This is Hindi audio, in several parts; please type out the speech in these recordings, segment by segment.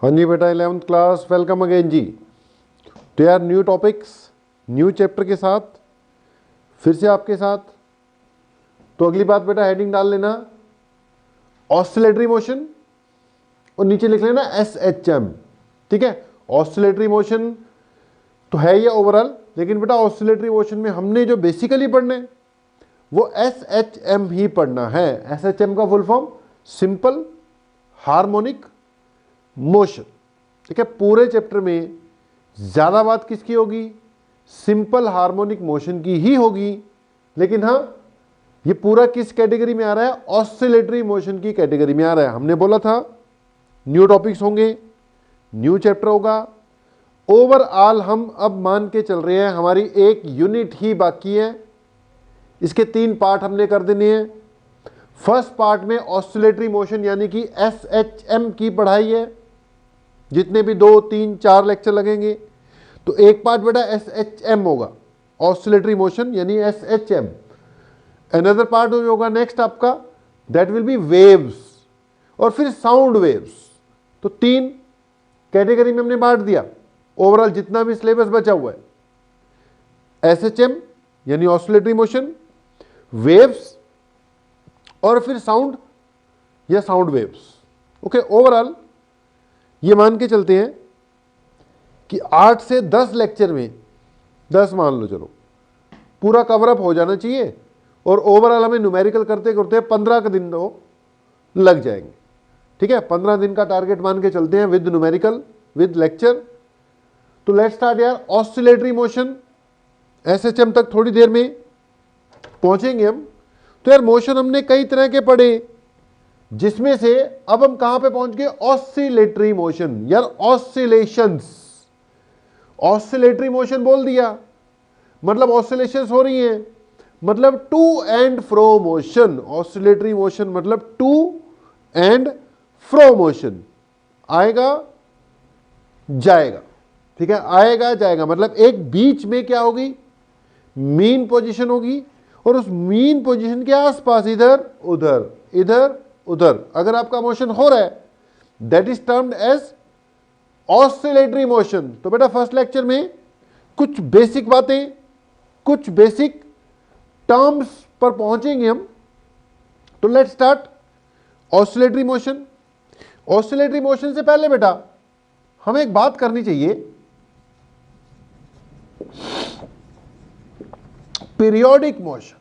हाँ जी बेटा, 11th क्लास, वेलकम अगेन जी। तो यार न्यू टॉपिक्स, न्यू चैप्टर के साथ फिर से आपके साथ। तो अगली बात बेटा हेडिंग डाल लेना ऑसिलेटरी मोशन और नीचे लिख लेना SHM। ठीक है, ऑसिलेटरी मोशन तो है ये ओवरऑल, लेकिन बेटा ऑसिलेटरी मोशन में हमने जो बेसिकली पढ़ना है वो SHM ही पढ़ना है। SHM का full form simple harmonic motion. ठीक है, पूरे चैप्टर में ज्यादा बात किसकी होगी? सिंपल हार्मोनिक मोशन की ही होगी। लेकिन हाँ, ये पूरा किस कैटेगरी में आ रहा है? ऑसिलेटरी मोशन की कैटेगरी में आ रहा है। हमने बोला था न्यू टॉपिक्स होंगे, न्यू चैप्टर होगा। ओवरऑल हम अब मान के चल रहे हैं हमारी एक यूनिट ही बाकी है, इसके 3 पार्ट हमने कर देने हैं। फर्स्ट पार्ट में ऑसिलेटरी मोशन यानी कि SHM की पढ़ाई है, जितने भी 2, 3, 4 लेक्चर लगेंगे। तो एक पार्ट बेटा SHM होगा, ऑसिलेटरी मोशन यानी SHM। अनदर पार्ट जो होगा नेक्स्ट आपका, दैट विल बी वेव्स और फिर साउंड वेव्स। तो 3 कैटेगरी में हमने बांट दिया ओवरऑल जितना भी सिलेबस बचा हुआ है। SHM यानी ऑसिलेटरी मोशन, वेव्स और फिर साउंड या साउंड वेव्स। ओके, ओवरऑल ये मान के चलते हैं कि 8 से 10 लेक्चर में, 10 मान लो चलो, पूरा कवर अप हो जाना चाहिए। और ओवरऑल हमें न्यूमेरिकल करते करते 15 के दिन तो लग जाएंगे। ठीक है, 15 दिन का टारगेट मान के चलते हैं विद न्यूमेरिकल विद लेक्चर। तो लेट्स स्टार्ट यार। ऑसिलेटरी मोशन SHM तक थोड़ी देर में पहुंचेंगे हम। तो यार मोशन हमने कई तरह के पढ़े, जिसमें से अब हम कहां पे पहुंच गए? Oscillatory motion. यार ऑसिलेशंस, ऑसिलेटरी मोशन बोल दिया मतलब ऑसिलेशंस हो रही हैं, मतलब to and fro motion. Oscillatory motion मतलब टू एंड फ्रो मोशन, आएगा जाएगा। ठीक है, आएगा जाएगा मतलब एक बीच में क्या होगी? मीन पोजीशन होगी और उस मीन पोजीशन के आसपास इधर उधर इधर उधर अगर आपका मोशन हो रहा है, that is termed as oscillatory motion. तो बेटा फर्स्ट लेक्चर में कुछ बेसिक बातें, कुछ बेसिक टर्म्स पर पहुंचेंगे हम। तो let's start oscillatory motion. Oscillatory motion से पहले बेटा हमें एक बात करनी चाहिए, पीरियोडिक मोशन।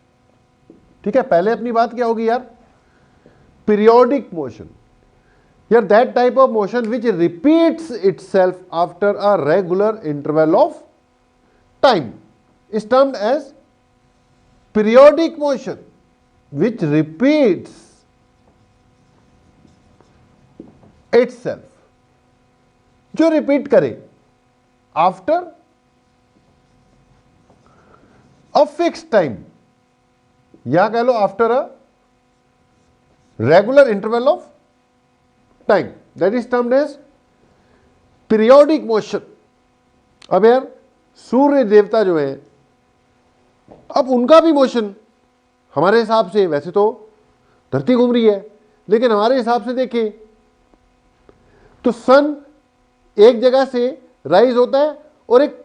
ठीक है, पहले अपनी बात क्या होगी यार? Periodic motion. यार that type of motion which repeats itself after a regular interval of time is termed as periodic motion which repeats itself, जो रिपीट करे आफ्टर अ फिक्स टाइम, या कह लो after a regular interval of time, that is termed as periodic motion. अब यार सूर्य देवता जो है, अब उनका भी मोशन हमारे हिसाब से, वैसे तो धरती घूम रही है, लेकिन हमारे हिसाब से देखें तो सन एक जगह से राइज होता है और एक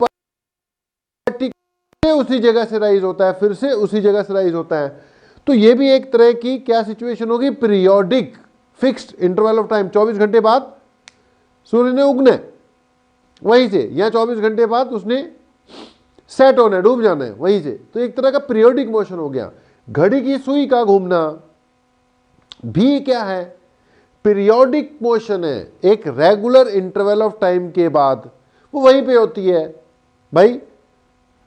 उसी जगह से राइज होता है, फिर से उसी जगह से राइज होता है। तो ये भी एक तरह की क्या सिचुएशन होगी? Periodic fixed interval of time. 24 घंटे बाद सूर्य ने उगना है वहीं से, या 24 घंटे बाद उसने सेट होना है, डूब जाना है वहीं से। तो एक तरह का पीरियोडिक मोशन हो गया। घड़ी की सुई का घूमना भी क्या है? पीरियोडिक मोशन है। एक रेगुलर इंटरवल ऑफ टाइम के बाद वो वहीं पे होती है। भाई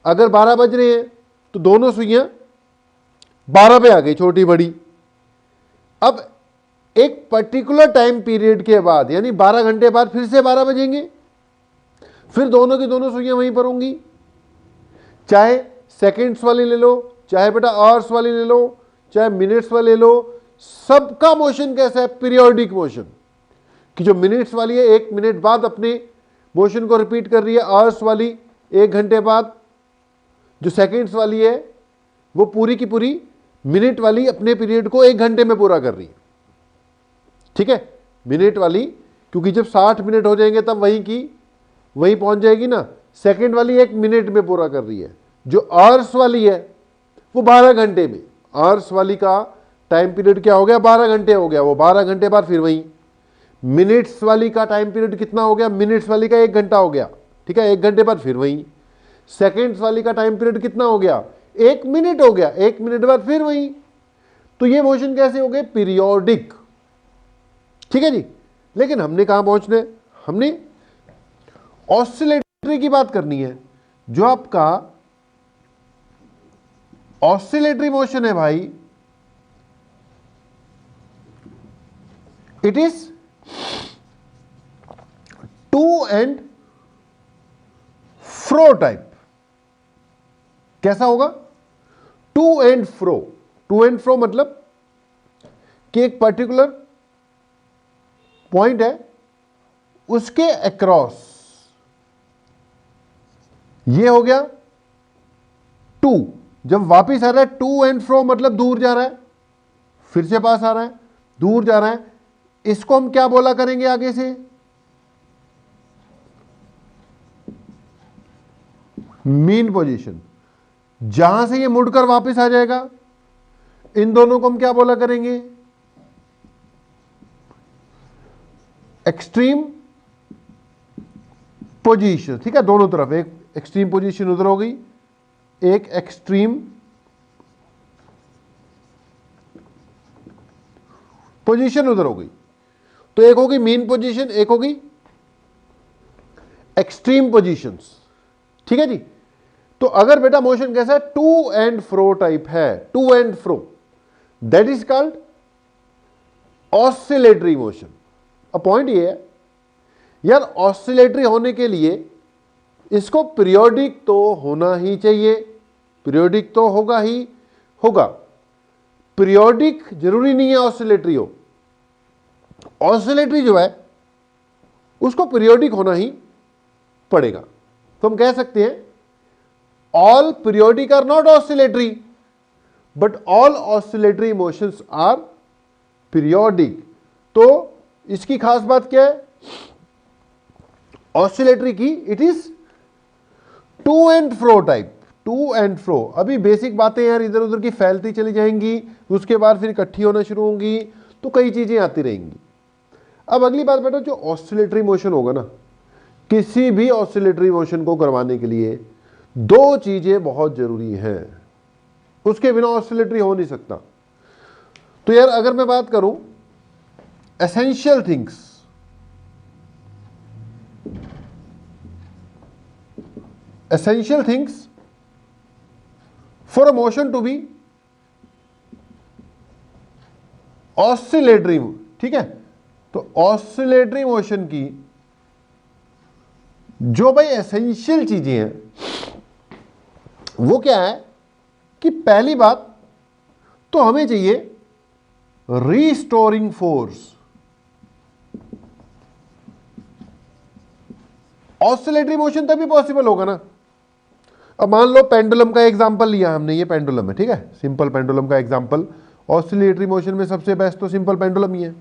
अगर 12 बज रहे हैं तो दोनों सुइयां 12 पे आ गई, छोटी बड़ी। अब एक पर्टिकुलर टाइम पीरियड के बाद यानी 12 घंटे बाद फिर से 12 बजेंगे, फिर दोनों की दोनों सुइयां वहीं पर होंगी। चाहे सेकंड्स वाली ले लो, चाहे बेटा आवर्स वाली ले लो, चाहे मिनट्स वाली ले लो, सबका मोशन कैसा है? Periodic motion. कि जो मिनट्स वाली है 1 मिनट बाद अपने मोशन को रिपीट कर रही है, आवर्स वाली 1 घंटे बाद, जो सेकंड्स वाली है वो पूरी की पूरी मिनट वाली अपने पीरियड को 1 घंटे में पूरा कर रही है। ठीक है, मिनट वाली क्योंकि जब 60 मिनट हो जाएंगे तब वहीं पहुंच जाएगी ना। सेकंड वाली 1 मिनट में पूरा कर रही है। जो आवर्स वाली है वो 12 घंटे में। आवर्स वाली का टाइम पीरियड क्या हो गया, 12 घंटे हो गया, वो 12 घंटे बाद फिर वहीं। मिनट्स वाली का टाइम पीरियड कितना हो गया, मिनट्स वाली का 1 घंटा हो गया, ठीक है, 1 घंटे बाद फिर वहीं। सेकेंड्स वाली का टाइम पीरियड कितना हो गया, 1 मिनट हो गया, 1 मिनट बाद फिर वहीं। तो ये मोशन कैसे हो गए, पीरियोडिक, ठीक है जी। लेकिन हमने कहां पहुंचना है, हमने ऑसिलेटरी की बात करनी है। जो आपका ऑसिलेटरी मोशन है भाई, it is to and fro type. कैसा होगा, to and fro. To and fro मतलब कि एक पर्टिकुलर पॉइंट है, उसके अक्रॉस, ये हो गया टू। जब वापिस आ रहा है, टू एंड फ्रो मतलब दूर जा रहा है, फिर से पास आ रहा है, दूर जा रहा है। इसको हम क्या बोला करेंगे आगे से, मीन पोजीशन। जहां से ये मुड़कर वापस आ जाएगा, इन दोनों को हम क्या बोला करेंगे, एक्सट्रीम पोजीशन, ठीक है। दोनों तरफ, एक एक्सट्रीम पोजीशन उधर हो गई, एक एक्सट्रीम पोजीशन उधर हो गई। तो एक होगी मीन पोजीशन, एक होगी एक्सट्रीम पोजीशंस, ठीक है जी। तो अगर बेटा मोशन कैसा है, टू एंड फ्रो टाइप है, to and fro, that is called oscillatory motion. अब पॉइंट ये है यार, ऑसिलेटरी होने के लिए इसको पीरियोडिक तो होना ही चाहिए, पीरियोडिक तो होगा ही होगा। पीरियोडिक जरूरी नहीं है ऑसिलेटरी हो, ऑसिलेटरी जो है उसको पीरियोडिक होना ही पड़ेगा। तो हम कह सकते हैं all periodic are not oscillatory, but all oscillatory motions are periodic. तो इसकी खास बात क्या है ऑसिलेटरी की, it is to and fro type, to and fro. अभी बेसिक बातें यार इधर उधर की फैलती चली जाएंगी, उसके बाद फिर इकट्ठी होना शुरू होंगी, तो कई चीजें आती रहेंगी। अब अगली बात बेटा, जो ऑसिलेटरी मोशन होगा ना, किसी भी ऑसिलेटरी मोशन को करवाने के लिए दो चीजें बहुत जरूरी हैं, उसके बिना ऑसिलेटरी हो नहीं सकता। तो यार अगर मैं बात करूं essential things, essential things for a motion to be oscillatory, ठीक है। तो ऑसिलेटरी मोशन की जो भाई एसेंशियल चीजें हैं वो क्या है कि पहली बात तो हमें चाहिए रीस्टोरिंग फोर्स। ऑसिलेटरी मोशन तभी पॉसिबल होगा ना। अब मान लो पेंडुलम का एग्जांपल लिया हमने, ये पेंडुलम है, ठीक है, सिंपल पेंडुलम का एग्जांपल। ऑसिलेटरी मोशन में सबसे बेस्ट तो सिंपल पेंडुलम ही है।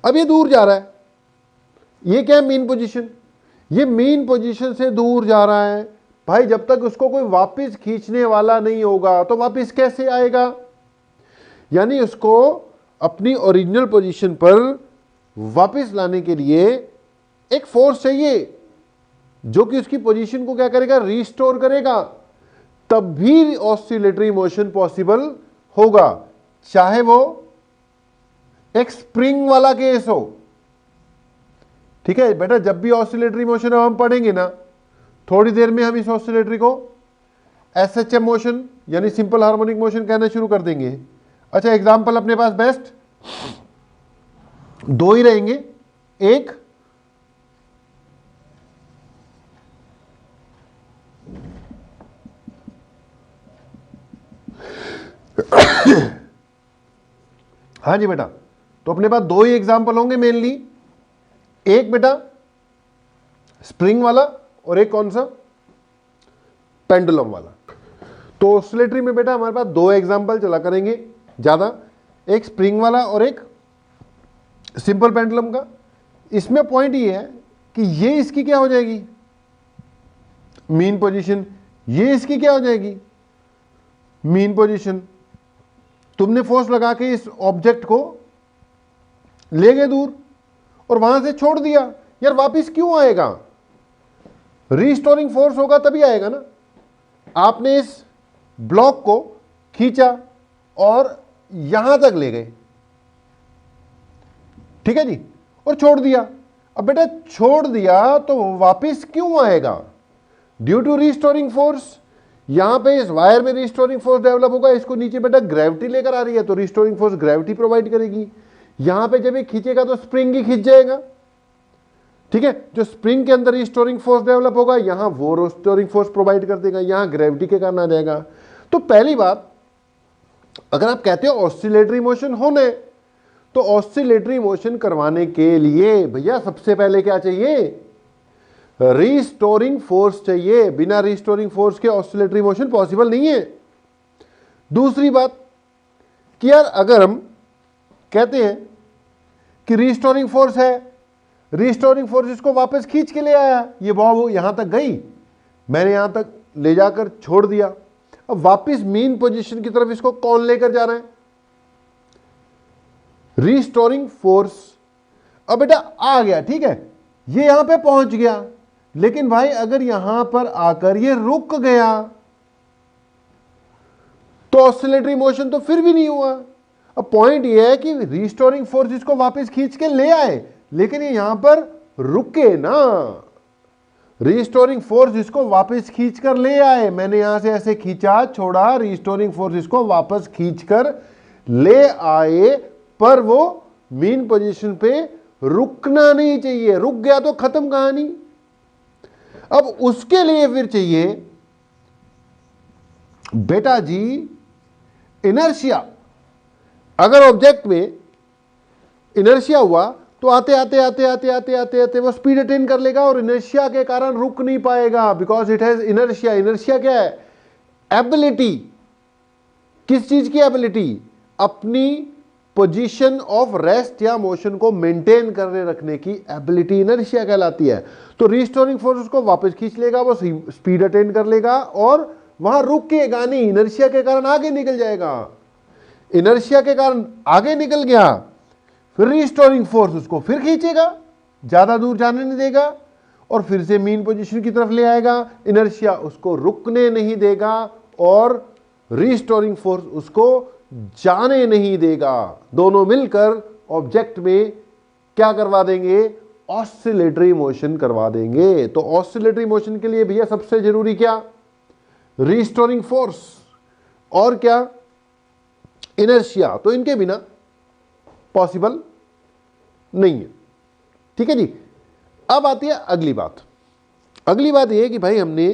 अब ये दूर जा रहा है, ये क्या है, मीन पोजीशन। ये मीन पोजीशन से दूर जा रहा है भाई, जब तक उसको कोई वापस खींचने वाला नहीं होगा तो वापस कैसे आएगा। यानी उसको अपनी ओरिजिनल पोजीशन पर वापस लाने के लिए एक फोर्स चाहिए जो कि उसकी पोजीशन को क्या करेगा, रिस्टोर करेगा। तब भी ऑसिलेटरी मोशन पॉसिबल होगा, चाहे वो एक स्प्रिंग वाला केस हो, ठीक है बेटा। जब भी ऑसिलेटरी मोशन हम पढ़ेंगे ना, थोड़ी देर में हम इस ऑसिलेटरी को एसएचएम मोशन यानी सिंपल हार्मोनिक मोशन कहना शुरू कर देंगे। अच्छा, एग्जांपल अपने पास बेस्ट दो ही रहेंगे। एक हाँ जी बेटा, तो अपने पास दो ही एग्जांपल होंगे मेनली। एक बेटा स्प्रिंग वाला और एक कौन सा, पेंडुलम वाला। तो ऑसिलेटरी में बेटा हमारे पास दो एग्जांपल चला करेंगे ज्यादा, एक स्प्रिंग वाला और एक सिंपल पेंडुलम का। इसमें पॉइंट ये है कि ये इसकी क्या हो जाएगी, मीन पोजीशन, ये इसकी क्या हो जाएगी, मीन पोजीशन। तुमने फोर्स लगा के इस ऑब्जेक्ट को ले गए दूर और वहां से छोड़ दिया, यार वापस क्यों आएगा, रीस्टोरिंग फोर्स होगा तभी आएगा ना। आपने इस ब्लॉक को खींचा और यहां तक ले गए, ठीक है जी, और छोड़ दिया। अब बेटा छोड़ दिया तो वापस क्यों आएगा, ड्यू टू रीस्टोरिंग फोर्स। यहां पे इस वायर में रीस्टोरिंग फोर्स डेवलप होगा, इसको नीचे बेटा ग्रेविटी लेकर आ रही है तो रीस्टोरिंग फोर्स ग्रेविटी प्रोवाइड करेगी। यहां पे जब ये खींचेगा तो स्प्रिंग ही खींच जाएगा, ठीक है। जो स्प्रिंग के अंदर रीस्टोरिंग फोर्स डेवलप होगा यहां वो रीस्टोरिंग फोर्स प्रोवाइड कर देगा, यहां ग्रेविटी के कारण आ जाएगा। तो पहली बात, अगर आप कहते हो ऑसिलेटरी मोशन होने, तो ऑसिलेटरी मोशन करवाने के लिए भैया सबसे पहले क्या चाहिए, रीस्टोरिंग फोर्स चाहिए। बिना रीस्टोरिंग फोर्स के ऑसिलेटरी मोशन पॉसिबल नहीं है। दूसरी बात कि यार अगर हम कहते हैं कि रीस्टोरिंग फोर्स है, रीस्टोरिंग फोर्स इसको वापस खींच के ले आया, ये बॉब यहां तक गई, मैंने यहां तक ले जाकर छोड़ दिया, अब वापस मीन पोजीशन की तरफ इसको कौन लेकर जा रहा है, रीस्टोरिंग फोर्स। अब बेटा आ गया, ठीक है, ये यहां पे पहुंच गया, लेकिन भाई अगर यहां पर आकर ये रुक गया तो ऑसिलेटरी मोशन तो फिर भी नहीं हुआ। अब पॉइंट ये है कि रीस्टोरिंग फोर्स इसको वापस खींच के ले आए, लेकिन ये यहां पर रुके ना, रीस्टोरिंग फोर्स इसको वापस खींच कर ले आए, मैंने यहां से ऐसे खींचा छोड़ा, रीस्टोरिंग फोर्स इसको वापस खींच कर ले आए, पर वो मीन पोजीशन पे रुकना नहीं चाहिए, रुक गया तो खत्म कहानी। अब उसके लिए फिर चाहिए बेटा जी इनर्शिया। अगर ऑब्जेक्ट में इनर्शिया हुआ तो आते आते आते आते आते आते आते वो स्पीड अटेन कर लेगा और इनर्शिया के कारण रुक नहीं पाएगा, because it has inertia. Inertia क्या है, एबिलिटी। किस चीज की एबिलिटी, अपनी पोजीशन ऑफ रेस्ट या मोशन को मेंटेन करने रखने की एबिलिटी इनर्शिया कहलाती है। तो रीस्टोरिंग फोर्स उसको वापस खींच लेगा, वो स्पीड अटेन कर लेगा और वहां रुकेगा नहीं, इनर्शिया के कारण आगे निकल जाएगा। इनर्शिया के कारण आगे निकल गया, फिर रीस्टोरिंग फोर्स उसको फिर खींचेगा, ज्यादा दूर जाने नहीं देगा और फिर से मीन पोजीशन की तरफ ले आएगा। इनर्शिया उसको रुकने नहीं देगा और रीस्टोरिंग फोर्स उसको जाने नहीं देगा। दोनों मिलकर ऑब्जेक्ट में क्या करवा देंगे, ऑसिलेटरी मोशन करवा देंगे। तो ऑसिलेटरी मोशन के लिए भैया सबसे जरूरी क्या, रीस्टोरिंग फोर्स और क्या, इनर्शिया। तो इनके बिना पॉसिबल नहीं है, ठीक है जी। अब आती है अगली बात। अगली बात यह है कि भाई हमने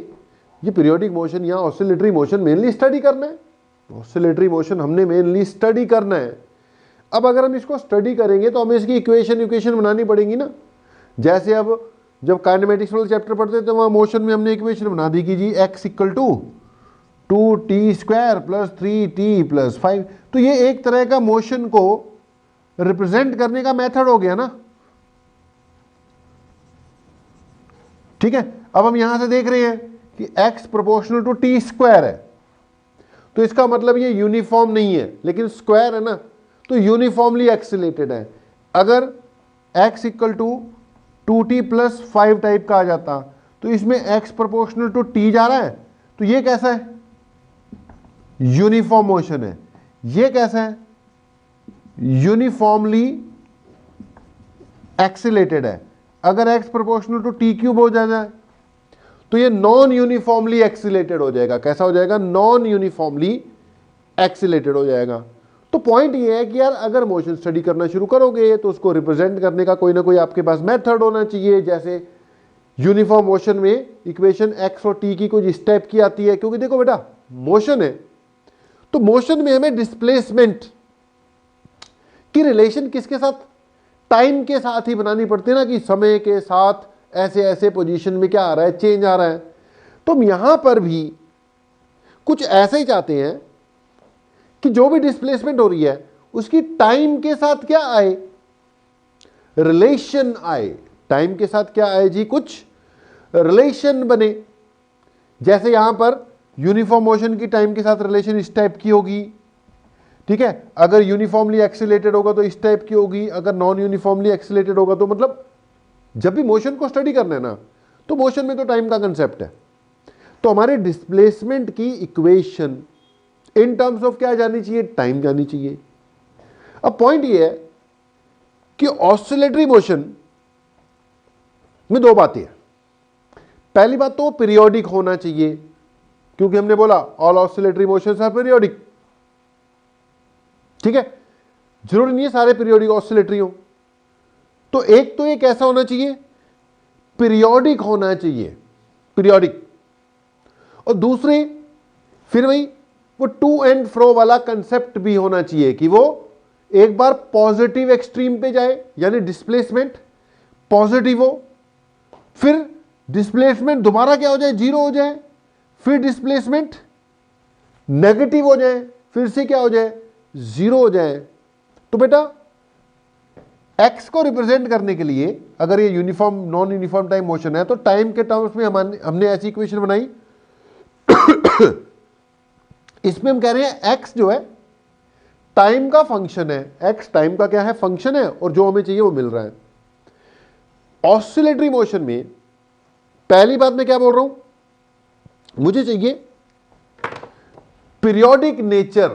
ये पीरियोडिक मोशन या ऑसिलेटरी मोशन मेनली स्टडी करना है, ऑसिलेटरी मोशन हमने मेनली स्टडी करना है। अब अगर हम इसको स्टडी करेंगे तो हमें इसकी इक्वेशन बनानी पड़ेगी ना। जैसे अब जब काइनेमेटिक्स वाला चैप्टर पढ़ते थे तो वहां मोशन में हमने इक्वेशन बना दी कि जी x equal to 2t² plus 3t plus 5। तो ये एक तरह का मोशन को रिप्रेजेंट करने का मेथड हो गया ना, ठीक है। अब हम यहां से देख रहे हैं कि x प्रोपोर्शनल टू t² है, तो इसका मतलब ये यूनिफॉर्म नहीं है, लेकिन स्क्वायर है ना, तो यूनिफॉर्मली एक्सिलेटेड है। अगर x equal to 2t plus 5 type का आ जाता तो इसमें x प्रोपोर्शनल टू t जा रहा है, तो ये कैसा है, यूनिफॉर्म मोशन है। ये कैसा है, यूनिफॉर्मली एक्सिलेटेड है। अगर x प्रोपोर्शनल टू t³ हो जाए तो ये नॉन यूनिफॉर्मली एक्सिलेटेड हो जाएगा। कैसा हो जाएगा, नॉन यूनिफॉर्मली एक्सिलेटेड हो जाएगा। तो पॉइंट ये है कि यार अगर मोशन स्टडी करना शुरू करोगे तो उसको रिप्रेजेंट करने का कोई ना कोई आपके पास मेथड होना चाहिए। जैसे यूनिफॉर्म मोशन में इक्वेशन x और t की कुछ इस टाइप की आती है, क्योंकि देखो बेटा मोशन है तो मोशन में हमें डिस्प्लेसमेंट की रिलेशन किसके साथ, टाइम के साथ ही बनानी पड़ती है ना, कि समय के साथ ऐसे ऐसे पोजीशन में क्या आ रहा है, चेंज आ रहा है। तो हम यहां पर भी कुछ ऐसे ही चाहते हैं कि जो भी डिस्प्लेसमेंट हो रही है उसकी टाइम के साथ क्या आए, रिलेशन आए, टाइम के साथ क्या आए जी, कुछ रिलेशन बने। जैसे यहां पर यूनिफॉर्म मोशन की टाइम के साथ रिलेशन इस टाइप की होगी, ठीक है। अगर यूनिफॉर्मली एक्सीलरेटेड होगा तो इस टाइप की होगी, अगर नॉन यूनिफॉर्मली एक्सीलरेटेड होगा तो, मतलब जब भी मोशन को स्टडी करना है ना, तो मोशन में तो टाइम का कंसेप्ट है। तो हमारे डिस्प्लेसमेंट की इक्वेशन इन टर्म्स ऑफ क्या जानी चाहिए, टाइम जानी चाहिए। अब पॉइंट ये है कि ऑसिलेटरी मोशन में दो बातें हैं। पहली बात तो पीरियोडिक होना चाहिए, क्योंकि हमने बोला all oscillatory motions are periodic, ठीक है। जरूरी नहीं है सारे पीरियोडिक ऑसिलेटरी हो। तो एक तो ये कैसा होना चाहिए, पीरियोडिक होना चाहिए, पीरियोडिक। और दूसरे फिर वही वो टू एंड फ्रो वाला कंसेप्ट भी होना चाहिए कि वो एक बार पॉजिटिव एक्सट्रीम पे जाए, यानी डिस्प्लेसमेंट पॉजिटिव हो, फिर डिस्प्लेसमेंट दोबारा क्या हो जाए, जीरो हो जाए, फिर डिस्प्लेसमेंट नेगेटिव हो जाए, फिर से क्या हो जाए, जीरो हो जाए। तो बेटा एक्स को रिप्रेजेंट करने के लिए अगर ये uniform non uniform time motion है, तो टाइम के टर्म्स में हमने ऐसी इक्वेशन बनाई इसमें हम कह रहे हैं एक्स जो है टाइम का फंक्शन है, एक्स टाइम का क्या है, फंक्शन है, और जो हमें चाहिए वो मिल रहा है। ऑसिलेटरी मोशन में पहली बात मैं क्या बोल रहा हूं, मुझे चाहिए पीरियोडिक नेचर,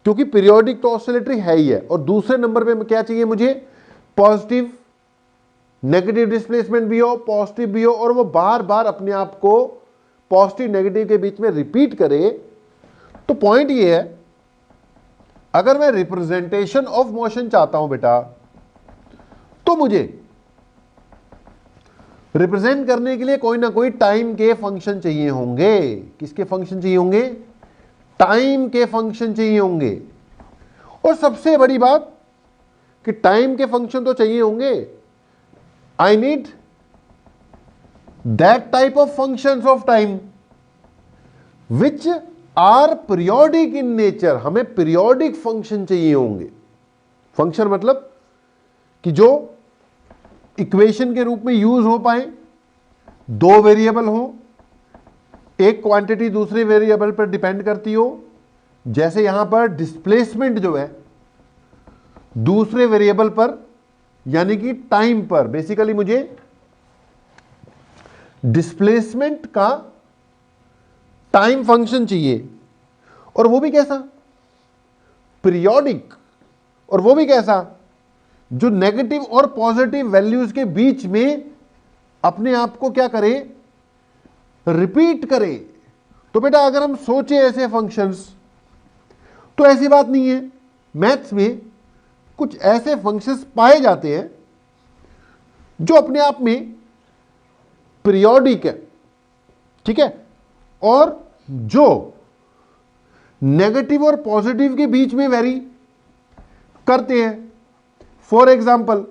क्योंकि पीरियोडिक तो ऑसिलेटरी है ही है। और दूसरे नंबर पे क्या चाहिए मुझे, पॉजिटिव नेगेटिव डिस्प्लेसमेंट भी हो, पॉजिटिव भी हो, और वो बार बार अपने आप को पॉजिटिव नेगेटिव के बीच में रिपीट करे। तो पॉइंट ये है, अगर मैं रिप्रेजेंटेशन ऑफ मोशन चाहता हूं बेटा, तो मुझे रिप्रेजेंट करने के लिए कोई ना कोई टाइम के फंक्शन चाहिए होंगे। किसके फंक्शन चाहिए होंगे, टाइम के फंक्शन चाहिए होंगे। और सबसे बड़ी बात कि टाइम के फंक्शन तो चाहिए होंगे, I need that type of functions of time which are periodic in nature. हमें पीरियोडिक फंक्शन चाहिए होंगे। फंक्शन मतलब कि जो इक्वेशन के रूप में यूज हो पाए, दो वेरिएबल हो, एक क्वांटिटी दूसरे वेरिएबल पर डिपेंड करती हो। जैसे यहां पर डिस्प्लेसमेंट जो है दूसरे वेरिएबल पर यानी कि टाइम पर, बेसिकली मुझे डिस्प्लेसमेंट का टाइम फंक्शन चाहिए, और वो भी कैसा, पीरियोडिक, और वो भी कैसा, जो नेगेटिव और पॉजिटिव वैल्यूज के बीच में अपने आप को क्या करे, रिपीट करे। तो बेटा अगर हम सोचे ऐसे फंक्शंस, तो ऐसी बात नहीं है, मैथ्स में कुछ ऐसे फंक्शंस पाए जाते हैं जो अपने आप में पीरियोडिक है, ठीक है, और जो नेगेटिव और पॉजिटिव के बीच में वेरी करते हैं। फॉर एग्जाम्पल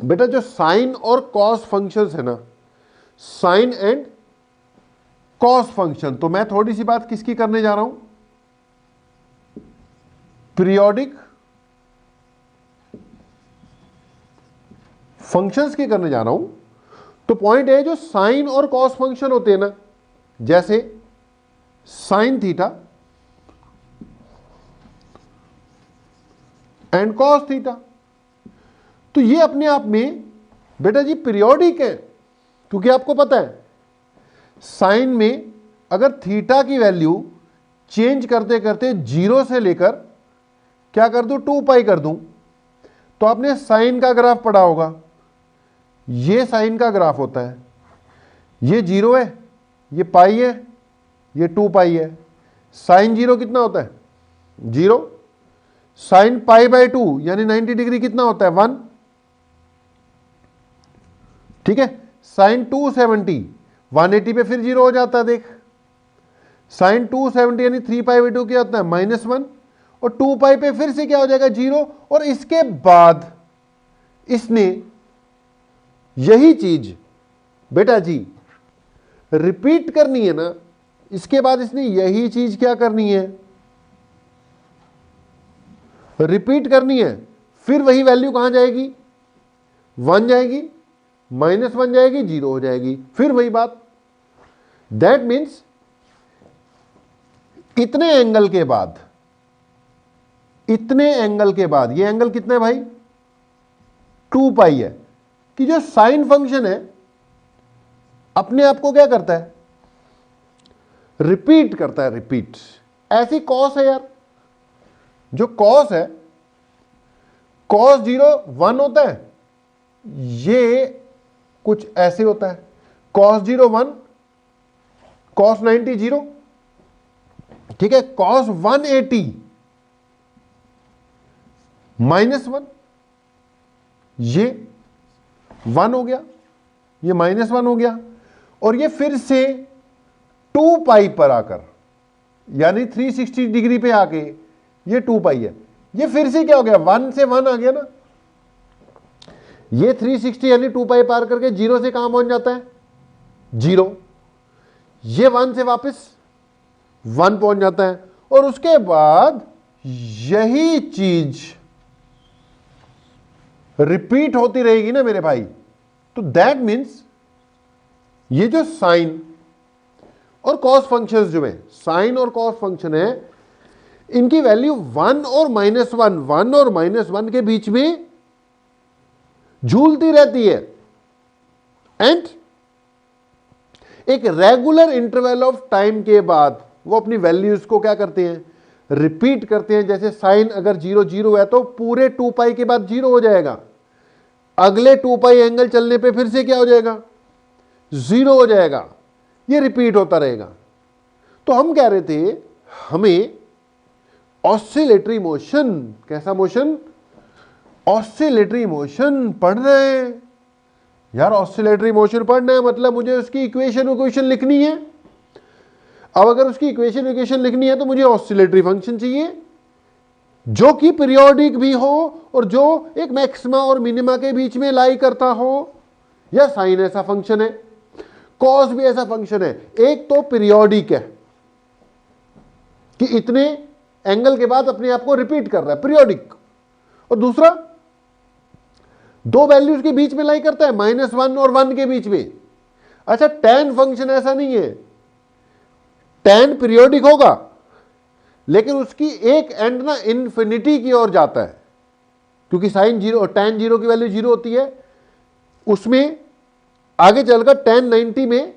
बेटा जो साइन और कॉस फंक्शंस है ना, साइन एंड कॉस फंक्शन, तो मैं थोड़ी सी बात किसकी करने जा रहा हूं, पीरियोडिक फंक्शंस की करने जा रहा हूं। तो पॉइंट है, जो साइन और कॉस फंक्शन होते हैं ना, जैसे sine theta and cos theta, तो ये अपने आप में बेटा जी पीरियोडिक है। क्योंकि आपको पता है साइन में अगर थीटा की वैल्यू चेंज करते करते जीरो से लेकर क्या कर दूं, 2 पाई कर दूं, तो आपने साइन का ग्राफ पढ़ा होगा, ये साइन का ग्राफ होता है, ये जीरो है, ये पाई है, ये 2 पाई है। साइन जीरो कितना होता है, जीरो। साइन पाई बाई 2 यानी 90 डिग्री कितना होता है, 1, ठीक है। साइन 270 180 पे फिर जीरो हो जाता है, देख। साइन 270 यानी 3 पाई/2 क्या होता है, -1, और 2 पाई पे फिर से क्या हो जाएगा, जीरो। और इसके बाद इसने यही चीज बेटा जी रिपीट करनी है ना, इसके बाद इसने यही चीज क्या करनी है, रिपीट करनी है। फिर वही वैल्यू कहां जाएगी, 1 जाएगी, -1 जाएगी, 0 हो जाएगी, फिर वही बात। दैट मीन्स इतने एंगल के बाद, इतने एंगल के बाद, ये एंगल कितना है भाई, 2 पाई है, कि जो साइन फंक्शन है अपने आप को क्या करता है, रिपीट करता है, रिपीट। ऐसी कॉस है यार, जो कॉस है, कॉस 0 1 होता है, ये कुछ ऐसे होता है, कॉस 0 1, कॉस 90 0, ठीक है। कॉस 180 -1, ये 1 हो गया, ये -1 हो गया, और ये फिर से 2 पाई पर आकर, यानी 360 डिग्री पे आके ये 2 पाई है, ये फिर से क्या हो गया, 1 से 1 आ गया ना, ये 360 यानी 2 पाई पार करके 0 से कहां पहुंच जाता है, 0, ये 1 से वापस 1 पहुंच जाता है, और उसके बाद यही चीज रिपीट होती रहेगी ना मेरे भाई। तो दैट मीन्स ये जो साइन और कॉस फंक्शंस जो है, साइन और कॉस फंक्शन है, इनकी वैल्यू 1 और -1, 1 और -1 के बीच में झूलती रहती है, एंड एक रेगुलर इंटरवल ऑफ टाइम के बाद वो अपनी वैल्यूज को क्या करते हैं, रिपीट करते हैं। जैसे साइन अगर 0 0 है तो पूरे 2 पाई के बाद 0 हो जाएगा, अगले 2 पाई एंगल चलने पे फिर से क्या हो जाएगा, 0 हो जाएगा, ये रिपीट होता रहेगा। तो हम कह रहे थे हमें ऑसिलेटरी मोशन, कैसा मोशन, ऑसिलेटरी मोशन पढ़ना है यार। ऑसिलेटरी मोशन पढ़ना है मतलब मुझे उसकी इक्वेशन लिखनी है। अब अगर उसकी इक्वेशन लिखनी है तो मुझे ऑसिलेटरी फंक्शन चाहिए जो कि पीरियोडिक भी हो और जो एक मैक्सिमा और मिनिमा के बीच में लाई करता हो। या साइन ऐसा फंक्शन है, कॉस भी ऐसा फंक्शन है। एक तो पीरियोडिक है कि इतने एंगल के बाद अपने आप को रिपीट कर रहा है, पीरियोडिक, और दूसरा 2 वैल्यूज के बीच में लाई करता है, -1 और 1 के बीच में। अच्छा, tan फंक्शन ऐसा नहीं है, tan पीरियोडिक होगा लेकिन उसकी एक एंड ना इन्फिनिटी की ओर जाता है, क्योंकि साइन 0 और tan 0 की वैल्यू 0 होती है, उसमें आगे चलकर tan 90 में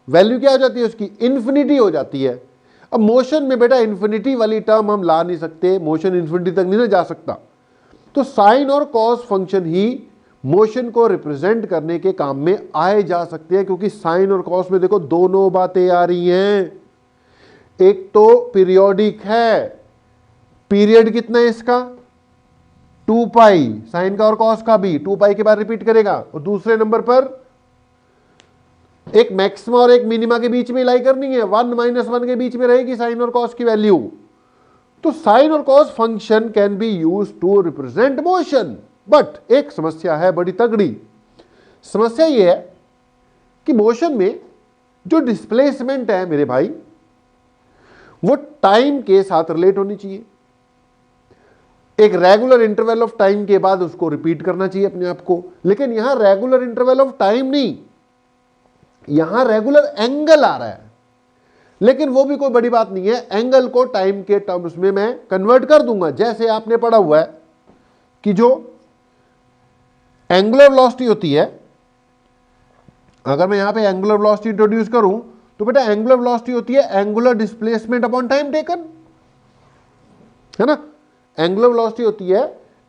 वैल्यू क्या हो जाती है, उसकी इन्फिनिटी हो जाती है। अब मोशन में बेटा इन्फिनिटी वाली टर्म हम ला नहीं सकते, मोशन इन्फिनिटी तक नहीं ना जा सकता। तो साइन और कॉस फंक्शन ही मोशन को रिप्रेजेंट करने के काम में आए जा सकते हैं, क्योंकि साइन और कॉस में देखो दोनों बातें आ रही हैं। एक तो पीरियोडिक है, पीरियड कितना है इसका, 2 पाई, साइन का और कॉस का भी 2 पाई के बाद रिपीट करेगा, और दूसरे नंबर पर एक मैक्सिमा और एक मिनिमा के बीच में लाई करनी है, 1 -1 के बीच में रहेगी साइन और कॉस की वैल्यू। तो साइन और cos function can be used to represent motion. But एक समस्या है, बड़ी तगड़ी समस्या यह है कि मोशन में जो डिस्प्लेसमेंट है मेरे भाई, वो टाइम के साथ रिलेट होनी चाहिए। एक रेगुलर इंटरवल ऑफ टाइम के बाद उसको रिपीट करना चाहिए अपने आप को। लेकिन यहां रेगुलर इंटरवल ऑफ टाइम नहीं, यहां रेगुलर एंगल आ रहा है, लेकिन वो भी कोई बड़ी बात नहीं है। एंगल को टाइम के टर्म्स में मैं कन्वर्ट कर दूंगा। जैसे आपने पढ़ा हुआ है कि जो एंगुलर वेलोसिटी होती है, अगर मैं यहां पे एंगुलर वेलोसिटी इंट्रोड्यूस करूं तो बेटा एंगुलर वेलोसिटी होती है angular displacement upon time taken, है ना। एंगुलर वेलोसिटी होती है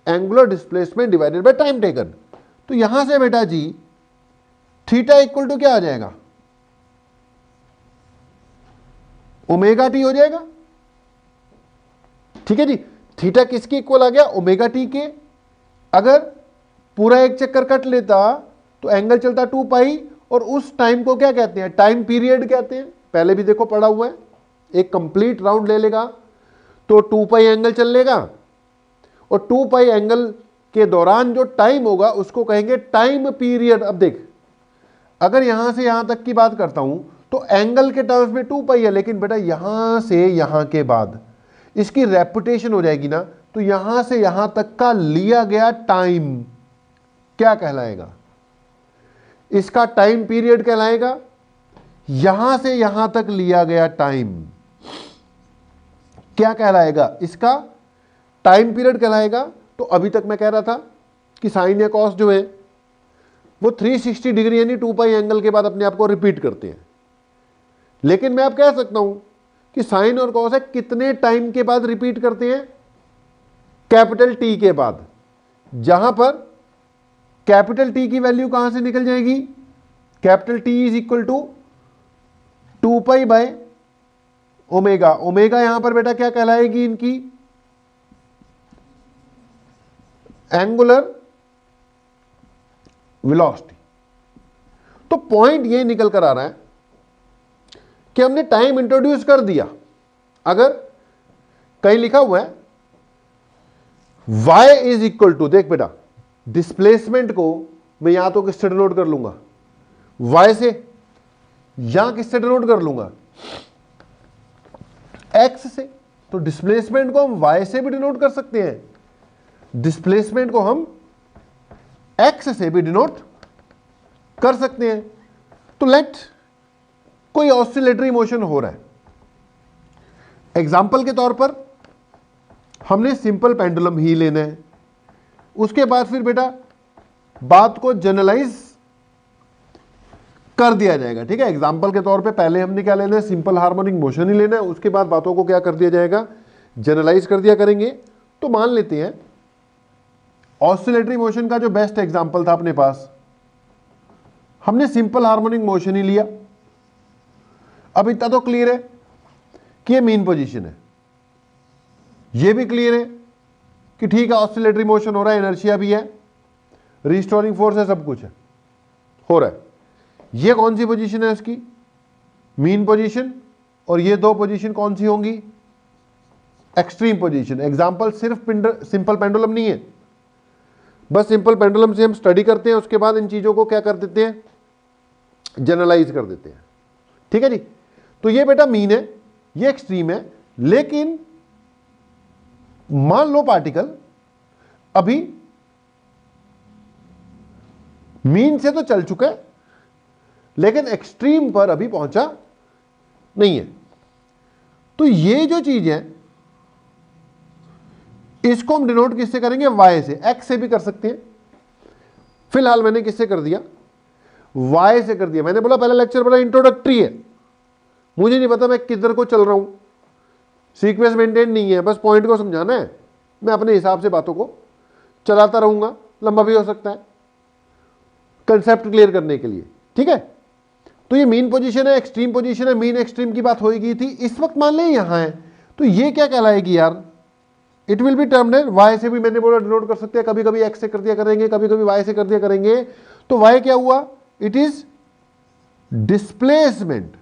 angular displacement divided by time taken. तो यहां से बेटा जी थीटा इक्वल टू क्या आ जाएगा, ओमेगा टी हो जाएगा। ठीक है जी, थीटा किसके इक्वल आ गया, ओमेगा टी के। अगर पूरा एक चक्कर कट लेता तो एंगल चलता 2 पाई, और उस टाइम को क्या कहते हैं, टाइम पीरियड कहते हैं। पहले भी देखो पढ़ा हुआ है, एक कंप्लीट राउंड ले लेगा तो 2 पाई एंगल चल लेगा, और 2 पाई एंगल के दौरान जो टाइम होगा उसको कहेंगे टाइम पीरियड। अब देख, अगर यहां से यहां तक की बात करता हूं तो एंगल के टर्म्स में 2 पाई है, लेकिन बेटा यहां से यहां के बाद इसकी रेपुटेशन हो जाएगी ना तो यहां से यहां तक का लिया गया टाइम क्या कहलाएगा? इसका टाइम पीरियड कहलाएगा। यहां से यहां तक लिया गया टाइम क्या कहलाएगा? इसका टाइम पीरियड कहलाएगा। तो अभी तक मैं कह रहा था कि साइन या कॉस जो है वो 360 डिग्री यानी 2 पाई एंगल के बाद अपने आप को रिपीट करते हैं। लेकिन मैं अब कह सकता हूं कि साइन और कॉस है कितने टाइम के बाद रिपीट करते हैं? कैपिटल टी के बाद। जहां पर कैपिटल टी की वैल्यू कहां से निकल जाएगी? Capital T is equal to 2 pi by omega. Omega यहां पर बेटा क्या कहलाएगी? इनकी एंगुलर वेलोसिटी। तो पॉइंट ये निकल कर आ रहा है कि हमने टाइम इंट्रोड्यूस कर दिया। अगर कहीं लिखा हुआ है y इज इक्वल टू, देख बेटा डिस्प्लेसमेंट को मैं यहां तो किससे डिनोट कर लूंगा? y से। यहां किससे डिनोट कर लूंगा? x से। तो डिस्प्लेसमेंट को हम y से भी डिनोट कर सकते हैं, डिस्प्लेसमेंट को हम x से भी डिनोट कर सकते हैं। तो लेट कोई ऑसिलेटरी मोशन हो रहा है। एग्जाम्पल के तौर पर हमने सिंपल पेंडुलम ही लेना है। उसके बाद फिर बेटा बात को जनरलाइज कर दिया जाएगा। ठीक है, एग्जाम्पल के तौर पे पहले हमने क्या लेना है? सिंपल हार्मोनिक मोशन ही लेना है। उसके बाद बातों को क्या कर दिया जाएगा? जनरलाइज कर दिया करेंगे। तो मान लेते हैं ऑसिलेटरी मोशन का जो बेस्ट एग्जाम्पल था अपने पास, हमने सिंपल हार्मोनिक मोशन ही लिया। अब इतना तो क्लियर है कि ये मीन पोजीशन है, ये भी क्लियर है कि ठीक है ऑसिलेटरी मोशन हो रहा है, इनर्शिया भी है, रिस्टोरिंग फोर्स है, सब कुछ है, हो रहा है। ये कौन सी पोजीशन है उसकी? Mean position. और ये दो पोजीशन कौन सी होंगी? Extreme position. एग्जाम्पल सिर्फ सिंपल पेंडुलम नहीं है, बस सिंपल पेंडुलम से हम स्टडी करते हैं, उसके बाद इन चीजों को क्या कर देते हैं? जनरलाइज कर देते हैं। ठीक है जी। तो ये बेटा मीन है, ये एक्सट्रीम है। लेकिन मान लो पार्टिकल अभी मीन से तो चल चुका है, लेकिन एक्सट्रीम पर अभी पहुंचा नहीं है। तो ये जो चीज है इसको हम डिनोट किससे करेंगे? y से। x से भी कर सकते हैं। फिलहाल मैंने किससे कर दिया? y से कर दिया। मैंने बोला पहला लेक्चर बड़ा इंट्रोडक्टरी है, मुझे नहीं पता मैं किधर को चल रहा हूं, सीक्वेंस मेंटेन नहीं है, बस पॉइंट को समझाना है। मैं अपने हिसाब से बातों को चलाता रहूंगा, लंबा भी हो सकता है, कंसेप्ट क्लियर करने के लिए। ठीक है। तो ये मीन पोजीशन है, एक्सट्रीम पोजीशन है। मीन एक्सट्रीम की बात हो गई थी, इस वक्त मान लें यहां है, तो ये क्या कहलाएगी यार? इट विल बी टर्म्ड है, y से भी मैंने बोला डिनोट कर सकते हैं, कभी कभी x से कर दिया करेंगे, कभी कभी y से कर दिया करेंगे। तो y क्या हुआ? It is displacement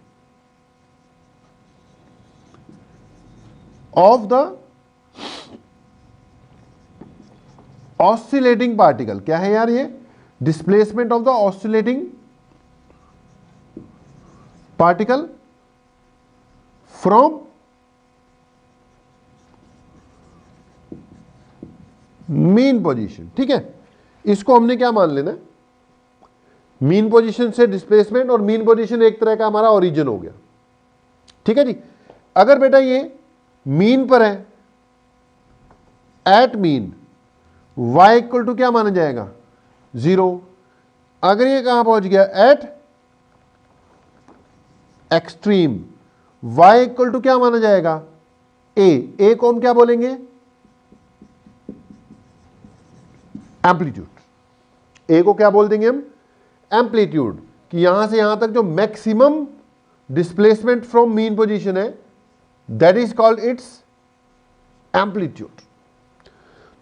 of the oscillating particle. क्या है यार ये? Displacement of the oscillating particle from mean position. ठीक है, इसको हमने क्या मान लेना? मीन पोजीशन से डिस्प्लेसमेंट, और मीन पोजीशन एक तरह का हमारा ओरिजिन हो गया। ठीक है जी। अगर बेटा ये मीन पर है, at mean, y equal to क्या माना जाएगा? 0। अगर ये कहां पहुंच गया? At extreme, y equal to क्या माना जाएगा? a को हम क्या बोलेंगे? एम्पलीट्यूड। ए को क्या बोल देंगे हम? एम्पलीट्यूड। कि यहां से यहां तक जो maximum displacement from mean position है, that is called its amplitude.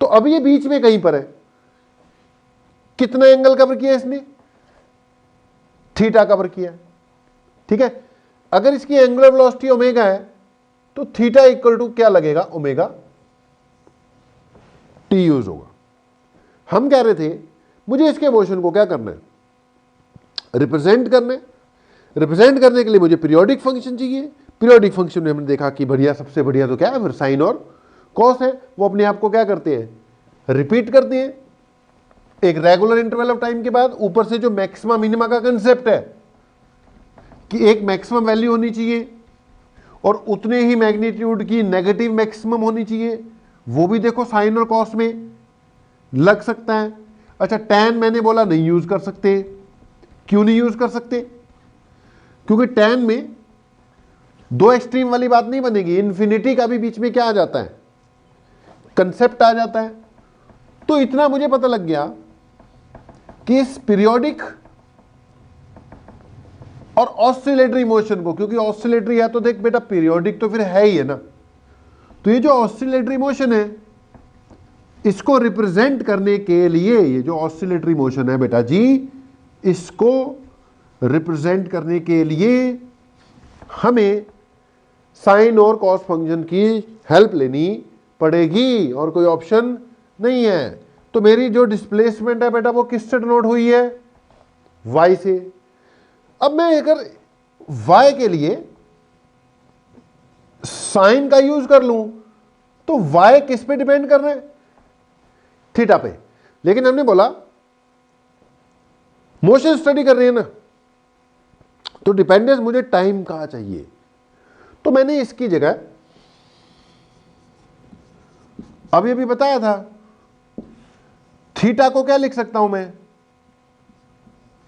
तो अब ये बीच में कहीं पर है, कितना एंगल कवर किया इसने? थीटा कवर किया। ठीक है। अगर इसकी एंगुलर वेलोसिटी ओमेगा है, तो थीटा इक्वल टू क्या लगेगा? ओमेगा टी यूज होगा। हम कह रहे थे मुझे इसके मोशन को क्या करना है? रिप्रेजेंट करना है। रिप्रेजेंट करने के लिए मुझे पीरियोडिक फंक्शन चाहिए। पीरियोडिक फंक्शन में हमने देखा कि बढ़िया, सबसे बढ़िया तो क्या है? फिर साइन और कॉस है वो अपने आप को क्या करते हैं, रिपीट करते हैं एक रेगुलर इंटरवल ऑफ टाइम के बाद। ऊपर से जो मैक्सिमा मिनिमा का कंसेप्ट है कि एक मैक्सिमम वैल्यू होनी चाहिए और उतने ही मैग्नीट्यूड की नेगेटिव मैक्सिमम होनी चाहिए, वो भी देखो साइन और कॉस में लग सकता है। अच्छा टैन मैंने बोला नहीं यूज कर सकते, क्यों नहीं यूज कर सकते, क्योंकि टैन में दो एक्सट्रीम वाली बात नहीं बनेगी, इन्फिनिटी का भी बीच में क्या आ जाता है, कंसेप्ट आ जाता है। तो इतना मुझे पता लग गया कि इस पीरियोडिक और ऑसिलेटरी मोशन को, क्योंकि ऑसिलेटरी है तो देख बेटा पीरियोडिक तो फिर है ही है ना, तो ये जो ऑसिलेटरी मोशन है इसको रिप्रेजेंट करने के लिए, ये जो ऑसिलेटरी मोशन है बेटा जी, इसको रिप्रेजेंट करने के लिए हमें साइन और कॉस फंक्शन की हेल्प लेनी पड़ेगी और कोई ऑप्शन नहीं है। तो मेरी जो डिस्प्लेसमेंट है बेटा वो किससे डिनोट हुई है, y से। अब मैं अगर y के लिए साइन का यूज कर लूं तो y किस पे डिपेंड कर रहे हैं, थीटा पे। लेकिन हमने बोला मोशन स्टडी कर रहे हैं ना, तो डिपेंडेंस मुझे टाइम का चाहिए। तो मैंने इसकी जगह अभी अभी बताया था थीटा को क्या लिख सकता हूं मैं,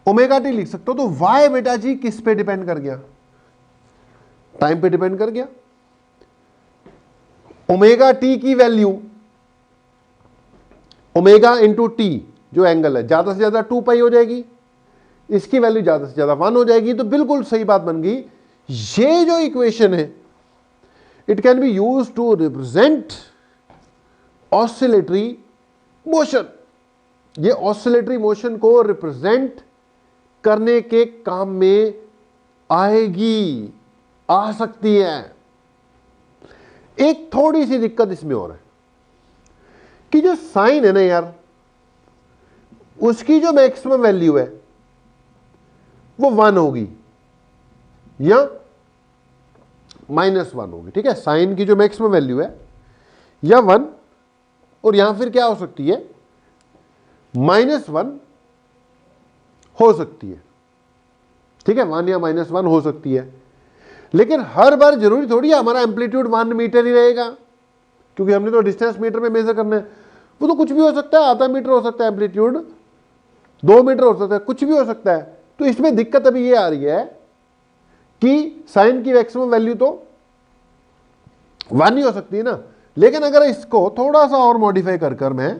ओमेगा टी लिख सकता हूं। तो वाई बेटा जी किस पे डिपेंड कर गया, टाइम पे डिपेंड कर गया। ओमेगा टी की वैल्यू ओमेगा इंटू टी जो एंगल है ज्यादा से ज्यादा 2 पाई हो जाएगी, इसकी वैल्यू ज्यादा से ज्यादा 1 हो जाएगी। तो बिल्कुल सही बात बन गई। ये जो इक्वेशन है it can be use to represent oscillatory motion. ये ऑसिलेटरी मोशन को रिप्रेजेंट करने के काम में आएगी, आ सकती है। एक थोड़ी सी दिक्कत इसमें और है कि जो साइन है ना यार, उसकी जो मैक्सिमम वैल्यू है वो 1 होगी या -1 होगी। ठीक है, साइन की जो मैक्सिमम वैल्यू है या 1 और यहां फिर क्या हो सकती है, -1 हो सकती है। ठीक है, 1 या -1 हो सकती है। लेकिन हर बार जरूरी थोड़ी है हमारा एम्पलीट्यूड 1 मीटर ही रहेगा, क्योंकि हमने तो डिस्टेंस मीटर में मेजर करना है। वो तो कुछ भी हो सकता है, आधा मीटर हो सकता है एम्पलीट्यूड, 2 मीटर हो सकता है, कुछ भी हो सकता है। तो इसमें दिक्कत अभी ये आ रही है कि साइन की मैक्सिमम वैल्यू तो 1 ही हो सकती है ना। लेकिन अगर इसको थोड़ा सा और मॉडिफाई कर मैं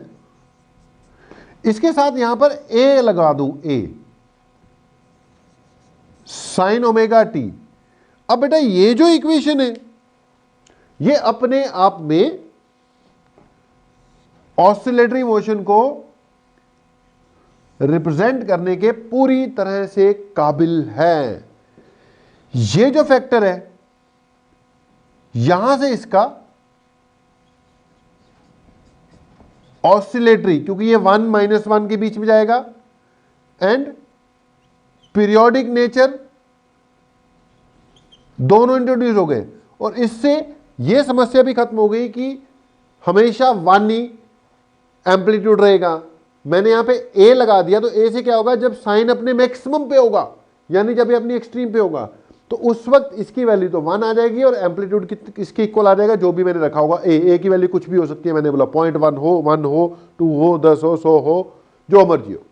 इसके साथ यहां पर a लगा दूं, a साइन ओमेगा टी। अब बेटा ये जो इक्वेशन है ये अपने आप में ऑसिलेटरी मोशन को रिप्रेजेंट करने के पूरी तरह से काबिल है। ये जो फैक्टर है यहां से इसका ऑसिलेटरी, क्योंकि ये 1 -1 के बीच में जाएगा, एंड पीरियोडिक नेचर दोनों इंट्रोड्यूस हो गए। और इससे यह समस्या भी खत्म हो गई कि हमेशा 1 ही एम्पलीट्यूड रहेगा। मैंने यहां पे a लगा दिया, तो a से क्या होगा, जब साइन अपने मैक्सिमम पे होगा यानी जब ये अपनी एक्सट्रीम पे होगा तो उस वक्त इसकी वैल्यू तो 1 आ जाएगी और एम्पलीट्यूड इसके इक्वल आ जाएगा जो भी मैंने रखा होगा। a की वैल्यू कुछ भी हो सकती है, मैंने बोला 0.1 हो, 1 हो, 2 हो, 10 हो, 100 हो, जो मर्जी हो।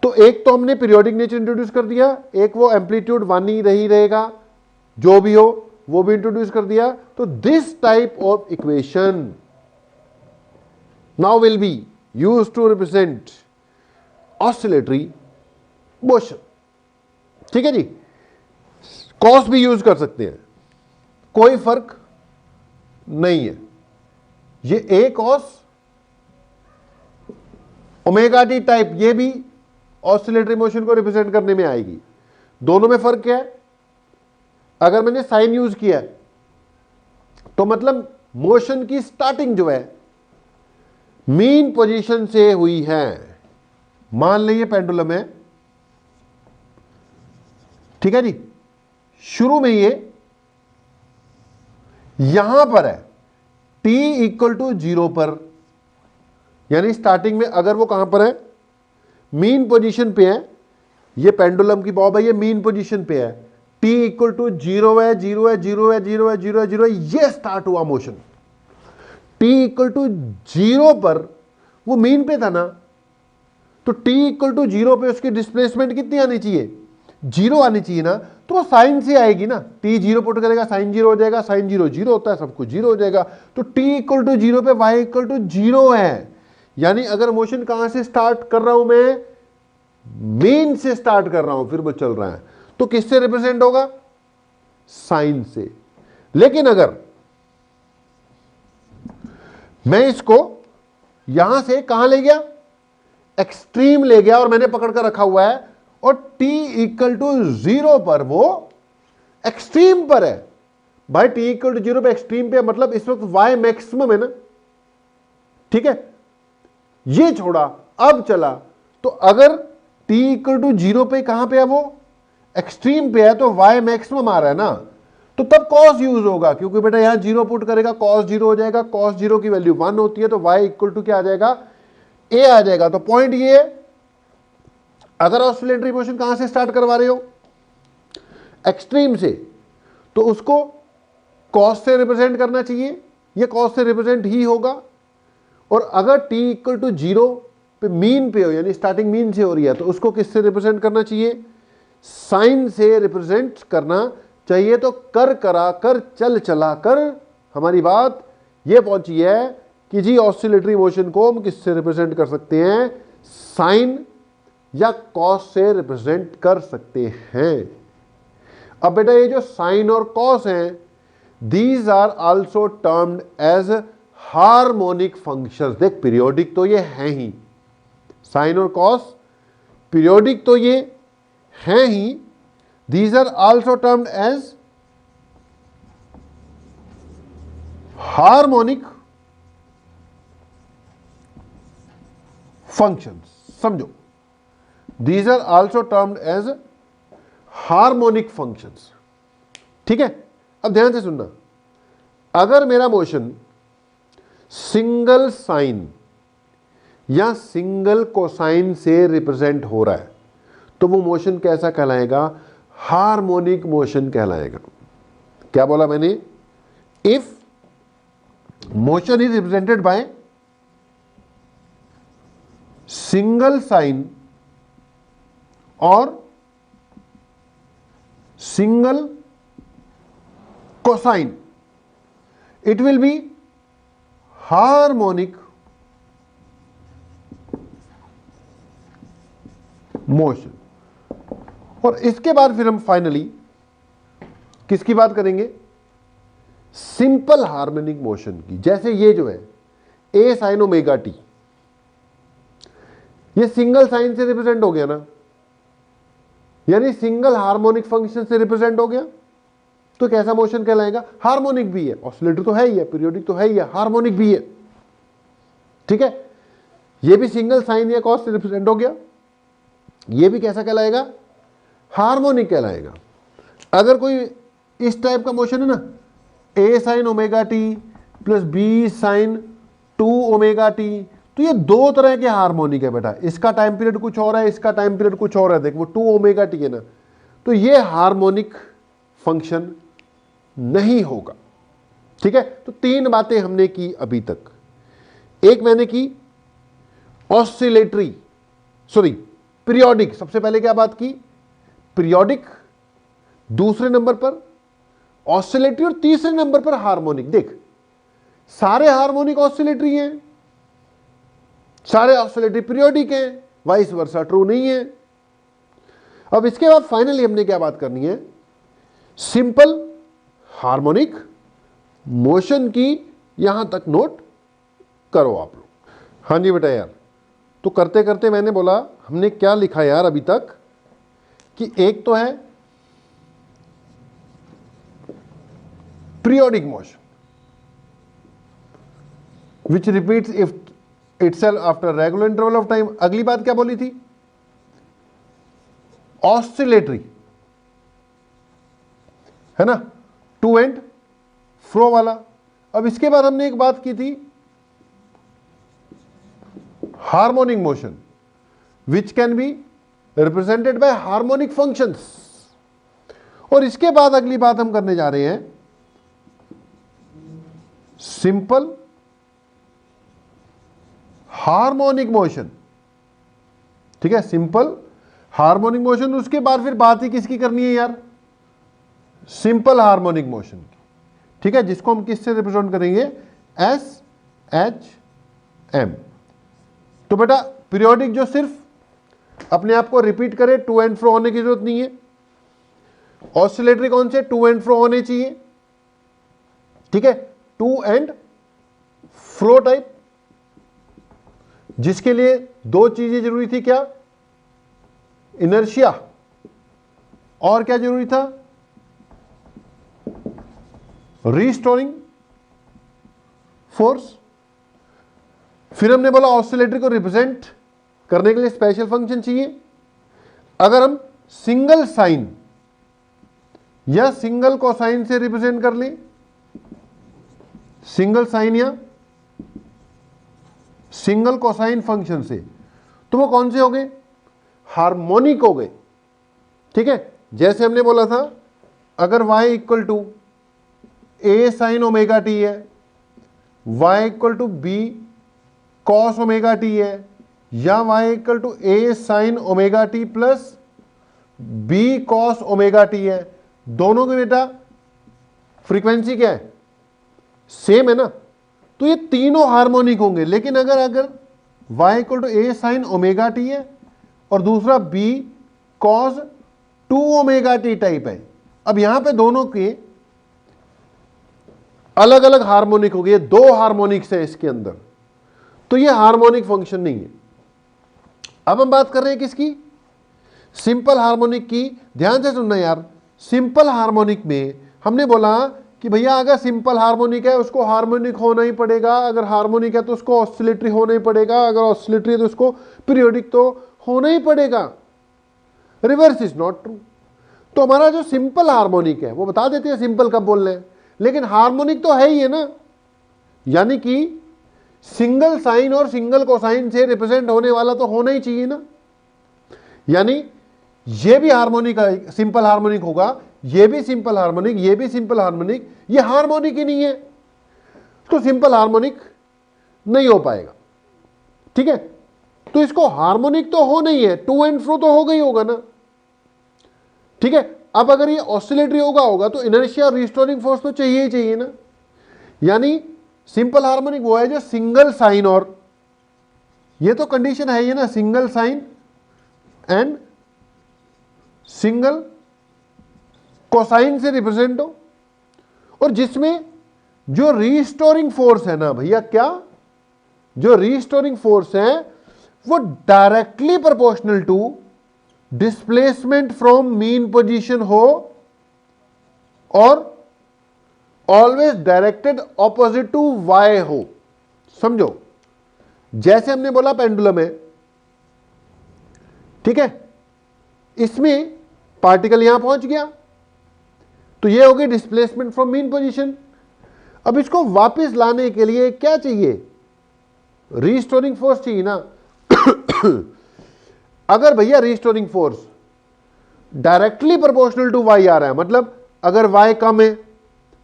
तो एक तो हमने पीरियोडिक नेचर इंट्रोड्यूस कर दिया, एक वो एम्पलीट्यूड 1 ही रही रहेगा जो भी हो वो भी इंट्रोड्यूस कर दिया। तो this type of equation now will be used to represent oscillatory motion। ठीक है जी, कॉस भी यूज कर सकते हैं, कोई फर्क नहीं है। ये ए कॉस ओमेगा टी टाइप ये भी ऑसिलेटरी मोशन को रिप्रेजेंट करने में आएगी। दोनों में फर्क क्या है, अगर मैंने साइन यूज किया तो मतलब मोशन की स्टार्टिंग जो है मीन पोजीशन से हुई है। मान लीजिए पेंडुलम है, ठीक है जी, शुरू में ये यहां पर है, t इक्वल टू 0 पर, यानी स्टार्टिंग में अगर वो कहां पर है, मीन पोजीशन पे है, ये पेंडुलम की बॉब है, ये मीन पोजीशन पे है, t इक्वल टू 0 है, 0 है, 0 है, 0 है, 0 है, 0 है, ये स्टार्ट हुआ मोशन। t इक्वल टू 0 पर वो मीन पे था ना, तो t इक्वल टू 0 पे उसकी डिस्प्लेसमेंट कितनी आनी चाहिए, 0 आनी चाहिए ना, तो वो साइन से आएगी ना, t 0 पुट करेगा साइन 0 हो जाएगा, साइन 0 0 होता है, सब कुछ 0 हो जाएगा, तो t इक्वल टू 0 पे y इक्वल टू 0 है। यानी अगर मोशन कहां से स्टार्ट कर रहा हूं मैं, मेन से स्टार्ट कर रहा हूं, फिर वो चल रहा है, तो किससे रिप्रेजेंट होगा, साइन से। लेकिन अगर मैं इसको यहां से कहां ले गया, एक्सट्रीम ले गया और मैंने पकड़ कर रखा हुआ है, और t इक्वल टू 0 पर वो एक्सट्रीम पर है। भाई t इक्वल टू 0 पे एक्सट्रीम पे, मतलब इस वक्त y मैक्सिमम है ना, ठीक है, ये छोड़ा अब चला, तो अगर t इक्वल टू 0 पे कहां पे है, वो एक्सट्रीम पे है, तो y मैक्सिमम आ रहा है ना, तो तब cos यूज होगा, क्योंकि बेटा यहां 0 पुट करेगा cos 0 हो जाएगा, cos 0 की वैल्यू 1 होती है, तो y इक्वल टू क्या आ जाएगा, a आ जाएगा। तो पॉइंट ये है, अगर ऑसिलेटरी मोशन कहां से स्टार्ट करवा रहे हो, एक्सट्रीम से, तो उसको cos से रिप्रेजेंट करना चाहिए, ये cos से रिप्रेजेंट ही होगा। और अगर t इक्वल टू 0 पे मीन पे हो, यानी स्टार्टिंग मीन से हो रही है, तो उसको किससे रिप्रेजेंट करना चाहिए, साइन से रिप्रेजेंट करना चाहिए। तो कर करा कर चल चला कर हमारी बात ये पहुंची है कि जी ऑसिलेटरी मोशन को हम किससे रिप्रेजेंट कर सकते हैं, साइन या कॉस से रिप्रेजेंट कर सकते हैं। अब बेटा ये जो साइन और कॉस हैं, these are also termed as harmonic functions. देख पीरियोडिक तो ये हैं ही, साइन और कॉस पीरियोडिक तो ये हैं ही, these are also termed as harmonic functions. समझो, these are also termed as harmonic functions, ठीक है। अब ध्यान से सुनना, अगर मेरा मोशन सिंगल साइन या सिंगल कोसाइन से रिप्रेजेंट हो रहा है, तो वो मोशन कैसा कहलाएगा, हार्मोनिक मोशन कहलाएगा। क्या बोला मैंने, if motion is represented by single sine और single cosine, it will be harmonic motion। और इसके बाद फिर हम फाइनली किसकी बात करेंगे, सिंपल हार्मोनिक मोशन की। जैसे ये जो है ए साइन ओमेगा टी, ये सिंगल साइन से रिप्रेजेंट हो गया ना, यानी सिंगल हार्मोनिक फंक्शन से रिप्रेजेंट हो गया, तो कैसा मोशन कहलाएगा, हार्मोनिक भी है। ऑसिलेटर तो है ही है, पीरियोडिक तो है ही है, हार्मोनिक भी है, ठीक है। ये भी सिंगल साइन या कॉस से रिप्रेजेंट हो गया, ये भी कैसा कहलाएगा, हार्मोनिक कहलाएगा। अगर कोई इस टाइप का मोशन है ना, A sine omega T plus B sine 2 omega T, तो ये दो तरह के हार्मोनिक है बेटा, इसका टाइम पीरियड कुछ और है, इसका टाइम पीरियड कुछ और है। देख वो 2 ओमेगा टी है ना, तो ये हार्मोनिक फंक्शन नहीं होगा, ठीक है। तो तीन बातें हमने की अभी तक। एक मैंने की ऑसिलेटरी, सॉरी पीरियोडिक, सबसे पहले क्या बात की, पीरियोडिक, दूसरे नंबर पर ऑसिलेटरी, और तीसरे नंबर पर हार्मोनिक। देख सारे हार्मोनिक ऑसिलेटरी हैं, सारे ऑसिलेटरी पीरियोडिक हैं, वाइस वर्सा ट्रू नहीं है। अब इसके बाद फाइनली हमने क्या बात करनी है, सिंपल हार्मोनिक मोशन की। यहां तक नोट करो आप लोग। हाँ जी बेटा यार, तो करते करते मैंने बोला हमने क्या लिखा यार अभी तक, कि एक तो है periodic motion which repeats itself after regular interval of time. अगली बात क्या बोली थी, ऑसिलेटरी, है ना, टू एंड फ्रो वाला। अब इसके बाद हमने एक बात की थी, harmonic motion which can be represented by harmonic functions. और इसके बाद अगली बात हम करने जा रहे हैं सिंपल हार्मोनिक मोशन। ठीक है, सिंपल हार्मोनिक मोशन। उसके बाद फिर बात ही किसकी करनी है यार, सिंपल हार्मोनिक मोशन की। ठीक है, जिसको हम किससे रिप्रेजेंट करेंगे, एस एच एम। तो बेटा पीरियोडिक जो सिर्फ अपने आप को रिपीट करे, टू एंड फ्रो होने की जरूरत नहीं है। ऑसिलेटरी कौन से, टू एंड फ्रो होने चाहिए। ठीक है, टू एंड फ्रो टाइप, जिसके लिए दो चीजें जरूरी थी, क्या, इनर्शिया, और क्या जरूरी था, रीस्टोरिंग फोर्स। फिर हमने बोला ऑसिलेटरी को रिप्रेजेंट करने के लिए स्पेशल फंक्शन चाहिए। अगर हम सिंगल साइन या सिंगल कोसाइन से रिप्रेजेंट कर लें, सिंगल साइन या सिंगल कोसाइन फंक्शन से, तो वो कौन से हो गए, हार्मोनिक हो गए। ठीक है, जैसे हमने बोला था अगर y equal to A sine omega T है, y equal to B cos omega T है, या y equal to A sine omega T plus B cos omega T है, दोनों के बेटा फ्रीक्वेंसी क्या है, सेम है ना। तो ये तीनों हार्मोनिक होंगे। लेकिन अगर y equal to A sine omega T है और दूसरा B cos two omega T type है, अब यहां पे दोनों के अलग अलग हार्मोनिक हो गए, दो हार्मोनिक्स है इसके अंदर, तो ये हार्मोनिक फंक्शन नहीं है। अब हम बात कर रहे हैं किसकी, सिंपल हार्मोनिक की। ध्यान से सुनना यार, सिंपल हार्मोनिक में हमने बोला कि भैया अगर सिंपल हार्मोनिक है उसको हार्मोनिक होना ही पड़ेगा, अगर हार्मोनिक है तो उसको ऑसिलेटरी होना ही पड़ेगा, अगर ऑसिलेटरी है तो उसको पीरियोडिक तो होना ही पड़ेगा। Reverse is not true. तो हमारा जो सिंपल हार्मोनिक है वो बता देते हैं सिंपल कब बोलना है, लेकिन हार्मोनिक तो है ही है ना, यानी कि सिंगल साइन और सिंगल कोसाइन से रिप्रेजेंट होने वाला तो होना ही चाहिए ना। यानी ये भी हार्मोनिक, सिंपल हार्मोनिक होगा, ये भी सिंपल हार्मोनिक, ये भी सिंपल हार्मोनिक, ये हार्मोनिक ही नहीं है, तो सिंपल हार्मोनिक नहीं हो पाएगा। ठीक है, तो इसको हार्मोनिक तो हो नहीं है, टू एंड फ्रो तो हो गई होगा ना। ठीक है, अब अगर ये ऑसिलेटरी होगा तो इनर्शिया रिस्टोरिंग फोर्स तो चाहिए ही चाहिए ना। यानी सिंपल हार्मोनिक वो है जो सिंगल साइन, और ये तो कंडीशन है ये ना, single sine and single cosine से रिप्रेजेंट हो, और जिसमें जो रीस्टोरिंग फोर्स है ना भैया, क्या, जो रीस्टोरिंग फोर्स है वो directly proportional to displacement from mean position हो और always directed opposite to Y हो। समझो, जैसे हमने बोला पेंडुलम है, ठीक है, इसमें पार्टिकल यहां पहुंच गया तो ये हो गई डिस्प्लेसमेंट फ्रॉम मीन पोजीशन। अब इसको वापस लाने के लिए क्या चाहिए, रीस्टोरिंग फोर्स चाहिए ना। अगर भैया restoring force directly proportional to Y आ रहा है, मतलब अगर वाई कम है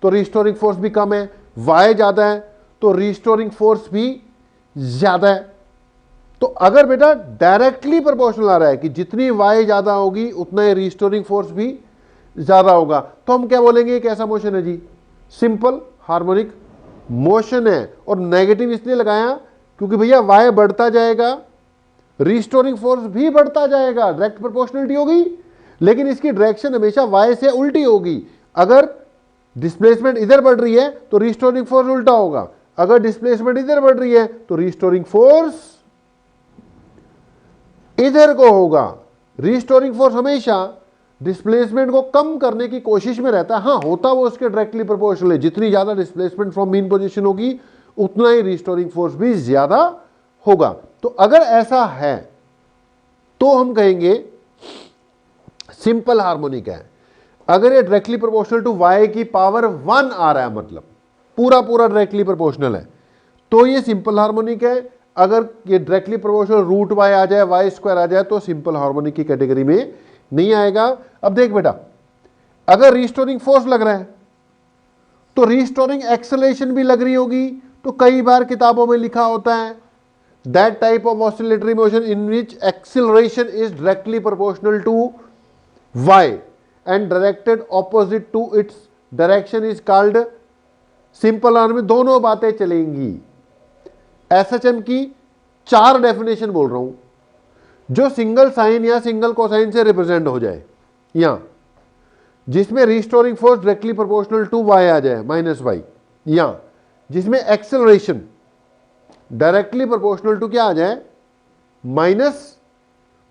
तो रीस्टोरिंग फोर्स भी कम है, वाई ज्यादा है तो रीस्टोरिंग फोर्स भी ज्यादा है। तो अगर बेटा डायरेक्टली प्रोपोर्शनल आ रहा है कि जितनी वाई ज्यादा होगी उतना ही रीस्टोरिंग फोर्स भी ज्यादा होगा, तो हम क्या बोलेंगे, कैसा मोशन है जी, सिंपल हार्मोनिक मोशन है। और नेगेटिव इसलिए लगाया क्योंकि भैया वाई बढ़ता जाएगा, रीस्टोरिंग फोर्स भी बढ़ता जाएगा, डायरेक्ट प्रोपोर्शनलिटी होगी, लेकिन इसकी डायरेक्शन हमेशा वाई से उल्टी होगी। अगर डिस्प्लेसमेंट इधर बढ़ रही है तो रीस्टोरिंग फोर्स उल्टा होगा, अगर डिस्प्लेसमेंट इधर बढ़ रही है तो रीस्टोरिंग फोर्स इधर को होगा। रीस्टोरिंग फोर्स हमेशा डिस्प्लेसमेंट को कम करने की कोशिश में रहता है। हाँ, होता वो उसके डायरेक्टली प्रोपोर्शनल है, जितनी ज्यादा डिस्प्लेसमेंट फ्रॉम मीन पोजीशन होगी उतना ही रीस्टोरिंग फोर्स भी ज्यादा होगा। तो अगर ऐसा है तो हम कहेंगे सिंपल हार्मोनिक है। अगर ये डायरेक्टली प्रोपोर्शनल टू वाई की पावर 1 आ रहा है, मतलब पूरा पूरा डायरेक्टली प्रोपोर्शनल है, तो ये सिंपल हार्मोनिक है। अगर ये डायरेक्टली प्रोपोर्शनल रूट वाई आ जाए, वाई स्क्वायर आ जाए, तो सिंपल हार्मोनिक की कैटेगरी में नहीं आएगा। अब देख बेटा, अगर रिस्टोरिंग फोर्स लग रहा है तो रिस्टोरिंग एक्सेलरेशन भी लग रही होगी। तो कई बार किताबों में लिखा होता है that type of oscillatory motion in which acceleration is directly proportional to y and directed opposite to its direction is called simple harmonic. दोनों बातें चलेंगी। एसएचएम की 4 डेफिनेशन बोल रहा हूं जो सिंगल साइन या सिंगल कोसाइन से रिप्रेजेंट हो जाए, यहां जिसमें restoring force directly proportional to Y आ जाए माइनस वाई, या जिसमें एक्सेलरेशन डायरेक्टली प्रोपोर्शनल टू क्या आ जाए, माइनस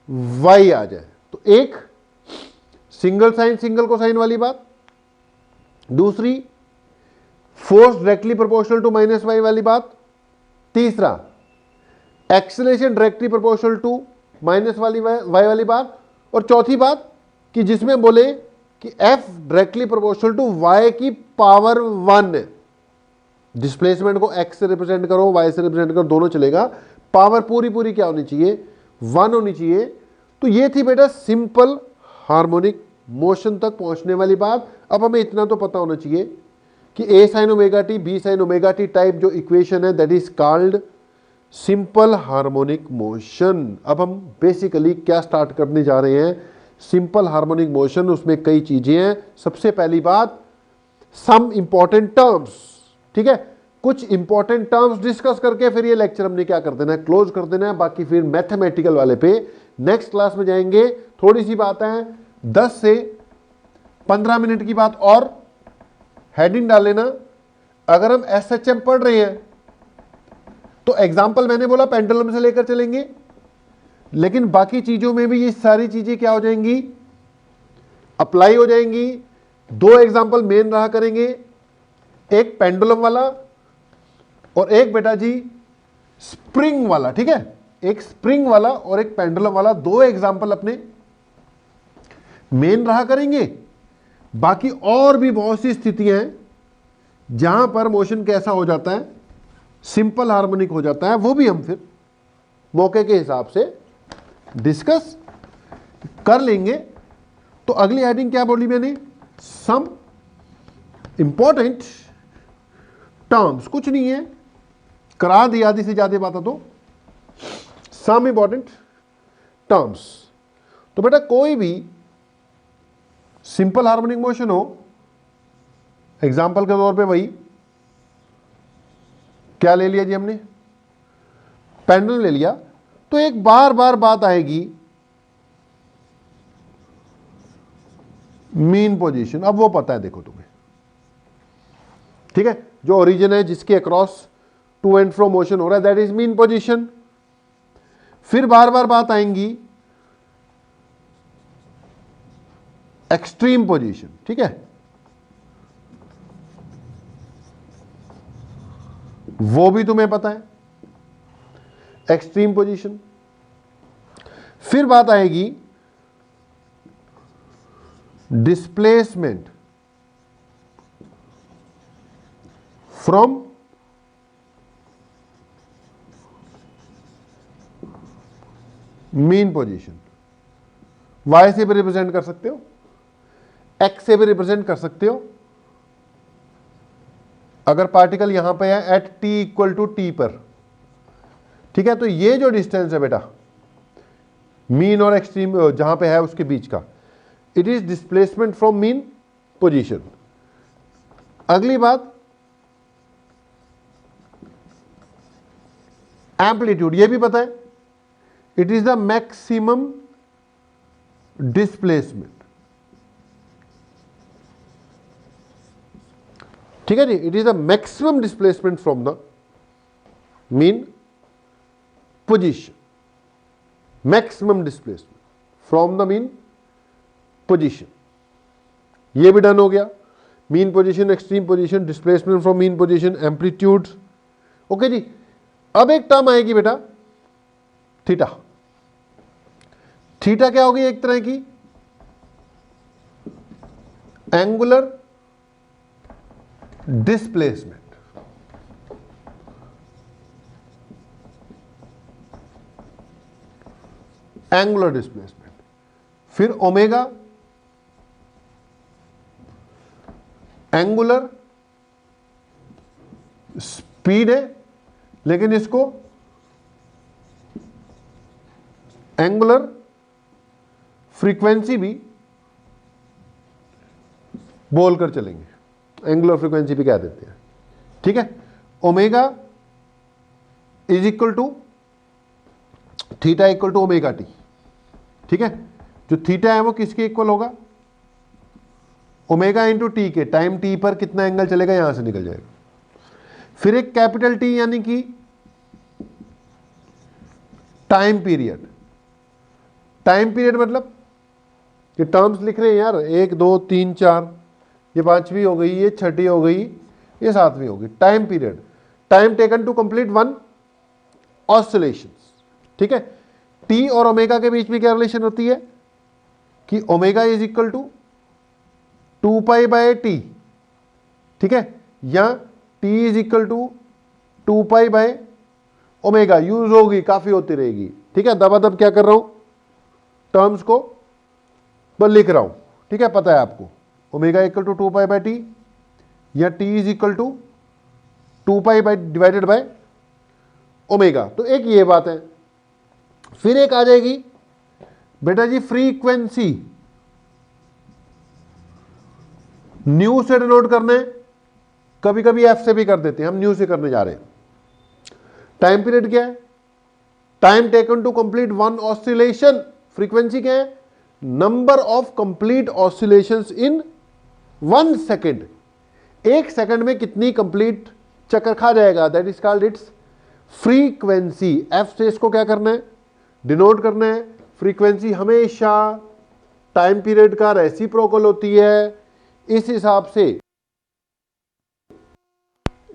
वाई आ जाए। तो एक सिंगल साइन सिंगल कोसाइन वाली बात, दूसरी force directly proportional to minus y वाली बात, तीसरा acceleration directly proportional to minus y वाली बात, और चौथी बात कि जिसमें बोले कि F directly proportional to y की पावर 1। डिस्प्लेसमेंट को x से रिप्रेजेंट करो, y से रिप्रेजेंट करो, दोनों चलेगा। पावर पूरी पूरी क्या होनी चाहिए, 1 होनी चाहिए। तो ये थी बेटा सिंपल हार्मोनिक मोशन तक पहुंचने वाली बात। अब हमें इतना तो पता होना चाहिए कि a sin omega T, b sin omega T type जो इक्वेशन है that is called simple harmonic motion. अब हम बेसिकली क्या स्टार्ट करने जा रहे हैं, सिंपल हार्मोनिक मोशन। उसमें कई चीजें हैं। सबसे पहली बात, सम इंपॉर्टेंट टर्म्स, ठीक है, कुछ इंपॉर्टेंट टर्म्स डिस्कस करके फिर ये लेक्चर हमने क्या कर देना है, क्लोज कर देना है। बाकी फिर मैथमेटिकल वाले पे नेक्स्ट क्लास में जाएंगे। थोड़ी सी बात है, 10 से 15 मिनट की बात और हेडिंग डाल लेना। अगर हम एसएचएम पढ़ रहे हैं तो एग्जाम्पल मैंने बोला पेंडुलम से लेकर चलेंगे, लेकिन बाकी चीजों में भी ये सारी चीजें क्या हो जाएंगी, अप्लाई हो जाएंगी। 2 एग्जाम्पल मेन रहा करेंगे, एक पेंडुलम वाला और एक बेटा जी स्प्रिंग वाला, ठीक है, एक स्प्रिंग वाला और एक पेंडुलम वाला। 2 एग्जाम्पल अपने मेन रहा करेंगे। बाकी और भी बहुत सी स्थितियां हैं जहां पर मोशन कैसा हो जाता है, सिंपल हार्मोनिक हो जाता है, वो भी हम फिर मौके के हिसाब से डिस्कस कर लेंगे। तो अगली हेडिंग क्या बोली मैंने, सम इंपॉर्टेंट टर्म्स। कुछ नहीं है, करा दी आधी से ज्यादा बात है। तो सम इंपॉर्टेंट टर्म्स, तो बेटा कोई भी सिंपल हार्मोनिक मोशन हो, एग्जाम्पल के तौर पे वही क्या ले लिया जी हमने, पेंडुलम ले लिया। तो एक बार बार बात आएगी मीन पोजीशन। अब वो पता है देखो तुम्हें, ठीक है, जो ओरिजिन है जिसके across to and fro motion हो रहा है दैट इज मीन पोजीशन। फिर बार बार बात आएंगी एक्सट्रीम पोजीशन, ठीक है, वो भी तुम्हें पता है एक्सट्रीम पोजीशन। फिर बात आएगी displacement from mean position. Y से भी रिप्रेजेंट कर सकते हो, एक्स से भी रिप्रेजेंट कर सकते हो। अगर पार्टिकल यहां पे है at t equal to t पर, ठीक है, तो ये जो डिस्टेंस है बेटा मीन और एक्सट्रीम जहां पे है उसके बीच का, it is displacement from mean position. अगली बात एम्पलीट्यूड, ये भी पता है, it is the maximum displacement, ठीक है जी, it is the maximum displacement from the mean position. Maximum displacement from the mean position, ये भी डन हो गया। Mean position, extreme position, displacement from mean position, amplitude. Okay जी, अब एक टर्म आएगी बेटा थीटा। थीटा क्या होगी, एक तरह की एंगुलर डिस्प्लेसमेंट। Angular displacement. फिर ओमेगा एंगुलर स्पीड है, लेकिन इसको एंगुलर फ्रीक्वेंसी भी बोलकर चलेंगे, एंगुलर फ्रीक्वेंसी भी कह देते हैं। ठीक है, omega is equal to theta equal to omega t. ठीक है, जो थीटा है वो किसके इक्वल होगा, ओमेगा इंटू टी के, टाइम टी पर कितना एंगल चलेगा यहां से निकल जाएगा। फिर एक कैपिटल टी यानी कि टाइम पीरियड। टाइम पीरियड मतलब ये टर्म्स लिख रहे हैं यार, 1 2 3 4, ये 5वीं हो गई, ये 6ठी हो गई, ये 7वीं हो गई। Time period, time taken to complete one oscillations. ठीक है, टी और ओमेगा के बीच में क्या रिलेशन होती है कि omega is equal to 2 pi by t. ठीक है, या T is equal to 2 pi by omega, use होगी, काफी होती रहेगी। ठीक है, दबादब क्या कर रहा हूं, टर्म्स को बस लिख रहा हूं। ठीक है, पता है आपको, omega equal to 2 pi by T या T is equal to 2 pi by divided by omega. तो एक ये बात है। फिर एक आ जाएगी बेटा जी फ्रीक्वेंसी, न्यू से डिनोट करने, कभी कभी एफ से भी कर देते हैं, हम न्यू से करने जा रहे हैं। टाइम पीरियड क्या है, time taken to complete one oscillation. Frequency क्या है, number of complete oscillations in 1 second. 1 second में कितनी कंप्लीट चक्कर खा जाएगा, that is called its frequency. F से इसको क्या करना है, डिनोट करना है। फ्रीक्वेंसी हमेशा टाइम पीरियड का रेसिप्रोकल होती है, इस हिसाब से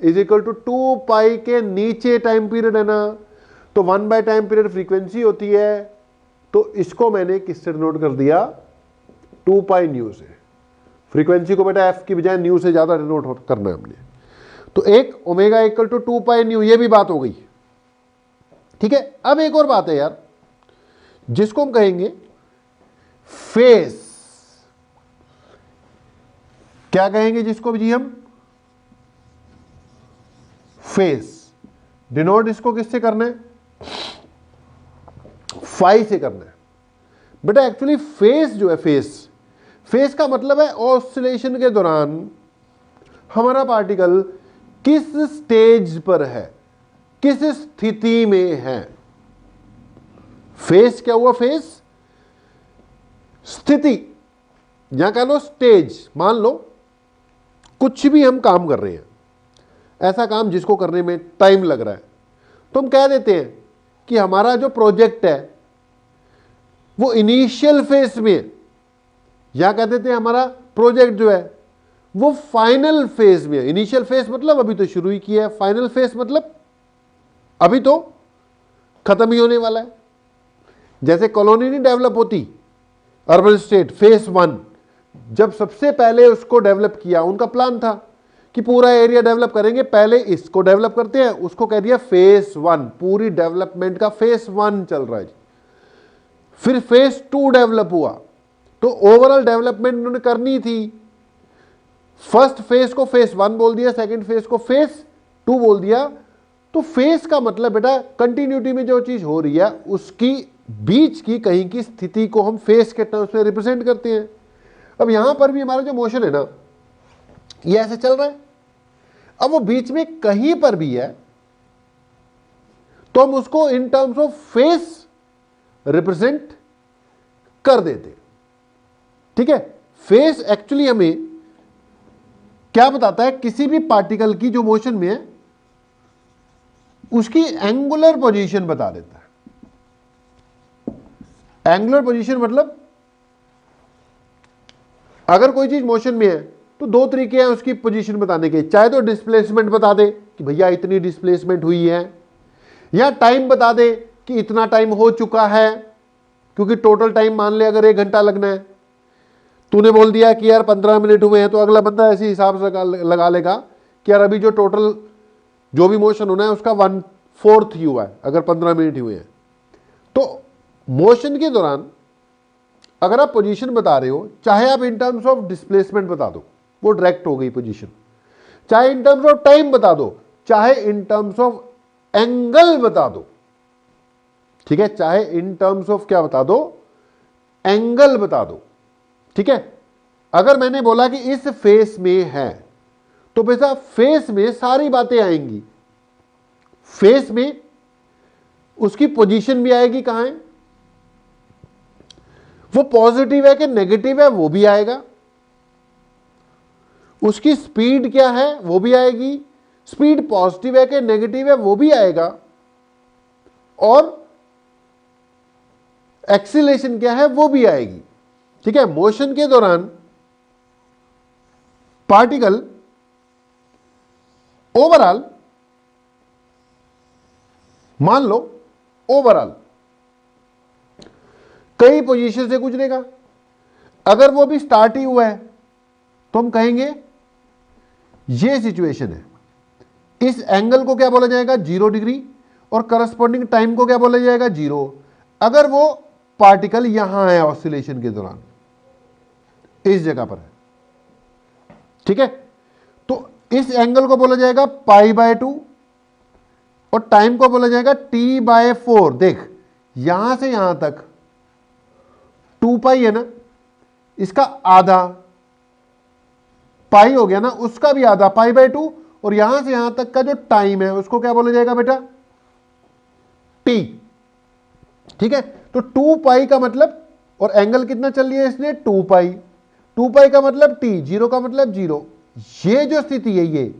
इज इक्वल टू 2 पाई के नीचे टाइम पीरियड है ना, तो 1 बाय टाइम पीरियड फ्रीक्वेंसी होती है। तो इसको मैंने किससे डिनोट कर दिया, 2 पाई न्यू से। फ्रीक्वेंसी को बेटा एफ की बजाय न्यू से ज्यादा डिनोट करना है हमने। तो एक omega equal to 2 pi nu, ये भी बात हो गई। ठीक है, अब एक और बात है यार, जिसको हम कहेंगे फेस। क्या कहेंगे जिसको जी हम, फेस। डिनोट इसको किससे करना है, फाई से करना है। बेटा एक्चुअली फेस जो है, फेस का मतलब है ऑसिलेशन के दौरान हमारा पार्टिकल किस स्टेज पर है, किस स्थिति में है। फेस क्या हुआ, फेस स्थिति, या कह लो स्टेज। मान लो कुछ भी हम काम कर रहे हैं, ऐसा काम जिसको करने में टाइम लग रहा है, तो हम कह देते हैं कि हमारा जो प्रोजेक्ट है वो इनिशियल फेज में है, या कह देते हैं हमारा प्रोजेक्ट जो है वो फाइनल फेज में है। इनिशियल फेज मतलब अभी तो शुरू ही किया है, फाइनल फेज मतलब अभी तो खत्म ही होने वाला है। जैसे कॉलोनी नहीं डेवलप होती, अर्बन स्टेट फेज 1, जब सबसे पहले उसको डेवलप किया, उनका प्लान था कि पूरा एरिया डेवलप करेंगे, पहले इसको डेवलप करते हैं, उसको कह दिया फेज 1। पूरी डेवलपमेंट का फेज 1 चल रहा है। फिर फेज 2 डेवलप हुआ, तो ओवरऑल डेवलपमेंट उन्होंने करनी थी। फर्स्ट फेज को फेज 1 बोल दिया, सेकंड फेज को फेज 2 बोल दिया। तो फेज का मतलब बेटा कंटिन्यूटी में जो चीज हो रही है उसकी बीच की कहीं की स्थिति को हम फेज के टर्म्स में रिप्रेजेंट करते हैं। अब यहां पर भी हमारा जो मोशन है ना, ये ऐसे चल रहा है। अब वो बीच में कहीं पर भी है तो हम उसको इन टर्म्स ऑफ फेज रिप्रेजेंट कर देते। ठीक है, फेज एक्चुअली हमें क्या बताता है, किसी भी पार्टिकल की जो मोशन में है उसकी एंगुलर पोजीशन बता देता है। एंगुलर पोजीशन मतलब अगर कोई चीज मोशन में है तो 2 तरीके हैं उसकी पोजीशन बताने के, चाहे तो डिस्प्लेसमेंट बता दे कि भैया इतनी डिस्प्लेसमेंट हुई है, या टाइम बता दे कि इतना टाइम हो चुका है, क्योंकि टोटल टाइम मान ले अगर 1 घंटा लगना है, तूने बोल दिया कि यार 15 मिनट हुए हैं, तो अगला बंदा ऐसे हिसाब से लगा लेगा कि यार अभी जो टोटल जो भी मोशन होना है उसका 1/4 ही हुआ है, अगर 15 मिनट हुए हैं। तो मोशन के दौरान अगर आप पोजीशन बता रहे हो, चाहे आप इन टर्म्स ऑफ डिस्प्लेसमेंट बता दो, वो डायरेक्ट हो गई पोजीशन, चाहे इन टर्म्स ऑफ टाइम बता दो, चाहे इन टर्म्स ऑफ एंगल बता दो, ठीक है, चाहे इन टर्म्स ऑफ क्या बता दो, एंगल बता दो, ठीक है। अगर मैंने बोला कि इस फेस में है, तो बेटा फेस में सारी बातें आएंगी, फेस में उसकी पोजीशन भी आएगी, कहां है वो, पॉजिटिव है कि नेगेटिव है वो भी आएगा, उसकी स्पीड क्या है वो भी आएगी, स्पीड पॉजिटिव है कि नेगेटिव है वो भी आएगा, और एक्सीलरेशन क्या है वो भी आएगी, ठीक है। मोशन के दौरान पार्टिकल ओवरऑल, मान लो ओवरऑल कई पोजीशन से गुजरेगा, अगर वो भी स्टार्ट ही हुआ है तो हम कहेंगे ये सिचुएशन है, इस एंगल को क्या बोला जाएगा, 0 डिग्री, और करस्पॉन्डिंग टाइम को क्या बोला जाएगा, 0। अगर वो पार्टिकल यहां है ऑसिलेशन के दौरान, इस जगह पर है, ठीक है, तो इस एंगल को बोला जाएगा π/2 और टाइम को बोला जाएगा T/4। देख यहां से यहां तक 2π है ना, इसका आधा पाई हो गया ना, उसका भी आधा π/2, और यहां से यहां तक का जो टाइम है उसको क्या बोला जाएगा बेटा, T, ठीक है। तो 2π का मतलब, और एंगल कितना चल रही है इसने, 2π, 2π का मतलब T, 0 का मतलब 0। ये जो स्थिति है, ये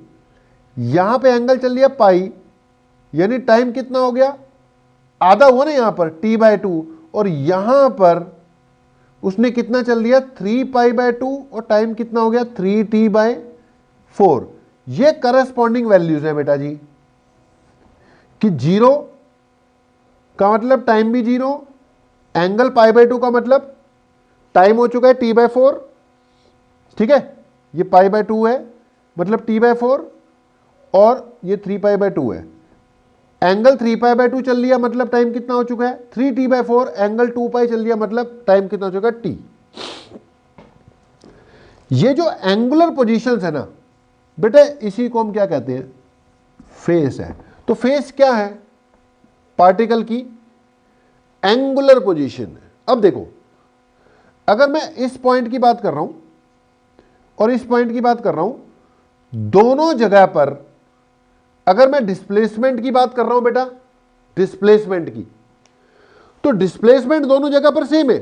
यहां पे एंगल चल रही है पाई, यानी टाइम कितना हो गया, आधा हुआ ना यहां पर T/2, और यहां पर उसने कितना चल दिया 3π/2, और टाइम कितना हो गया 3T/4। ये करस्पॉन्डिंग वैल्यूज है बेटा जी, कि 0 का मतलब टाइम भी 0, एंगल π/2 का मतलब टाइम हो चुका है T/4, ठीक है, ये π/2 है मतलब T/4, और ये 3π/2 है, एंगल 3π/2 चल लिया मतलब टाइम कितना हो चुका है 3T/4, एंगल 2π चल लिया मतलब टाइम कितना हो चुका है T। ये जो एंगुलर पोजीशंस है ना बेटा, इसी को हम क्या कहते हैं, फेस है। तो फेस क्या है, पार्टिकल की एंगुलर पोजीशन है। अब देखो, अगर मैं इस पॉइंट की बात कर रहा हूं और इस पॉइंट की बात कर रहा हूं, दोनों जगह पर अगर मैं डिस्प्लेसमेंट की बात कर रहा हूं बेटा, डिस्प्लेसमेंट की, तो डिस्प्लेसमेंट दोनों जगह पर सेम है,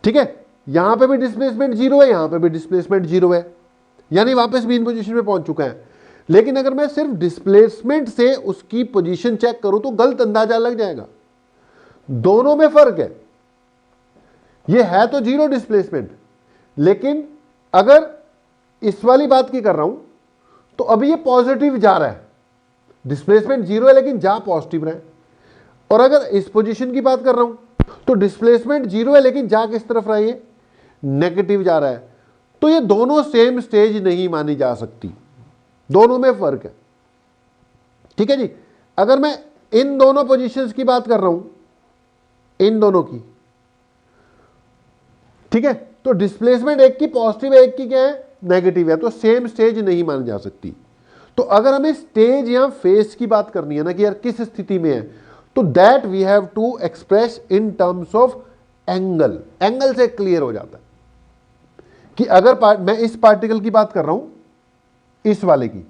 ठीक है। यहां पे भी डिस्प्लेसमेंट 0 है, यहां पे भी डिस्प्लेसमेंट 0 है, यानी वापस मीन पोजीशन पे पहुंच चुका है। लेकिन अगर मैं सिर्फ डिस्प्लेसमेंट से उसकी पोजीशन चेक करूं तो गलत अंदाजा लग जाएगा, दोनों में फर्क है। ये है तो 0 डिस्प्लेसमेंट, लेकिन अगर इस वाली बात की कर रहा हूं तो अभी ये पॉजिटिव जा रहा है, डिस्प्लेसमेंट 0 है लेकिन जा पॉजिटिव रहा है। और अगर इस पोजीशन की बात कर रहा हूं तो डिस्प्लेसमेंट 0 है लेकिन जा किस तरफ रहा है, ये नेगेटिव जा रहा है। तो ये दोनों सेम स्टेज नहीं मानी जा सकती, दोनों में फर्क है, ठीक है जी। अगर मैं इन दोनों पोजीशंस की बात कर रहा हूं, इन दोनों की, ठीक है, तो डिस्प्लेसमेंट एक की पॉजिटिव है, एक की क्या है नेगेटिव है, तो सेम स्टेज नहीं मानी जा सकती। तो अगर हमें स्टेज या फेस की बात करनी है ना कि यार किस स्थिति में है, तो that we have to express in terms of angle. Angle से क्लियर हो जाता है कि अगर मैं इस पार्टिकल की बात कर रहा हूं, इस वाले की,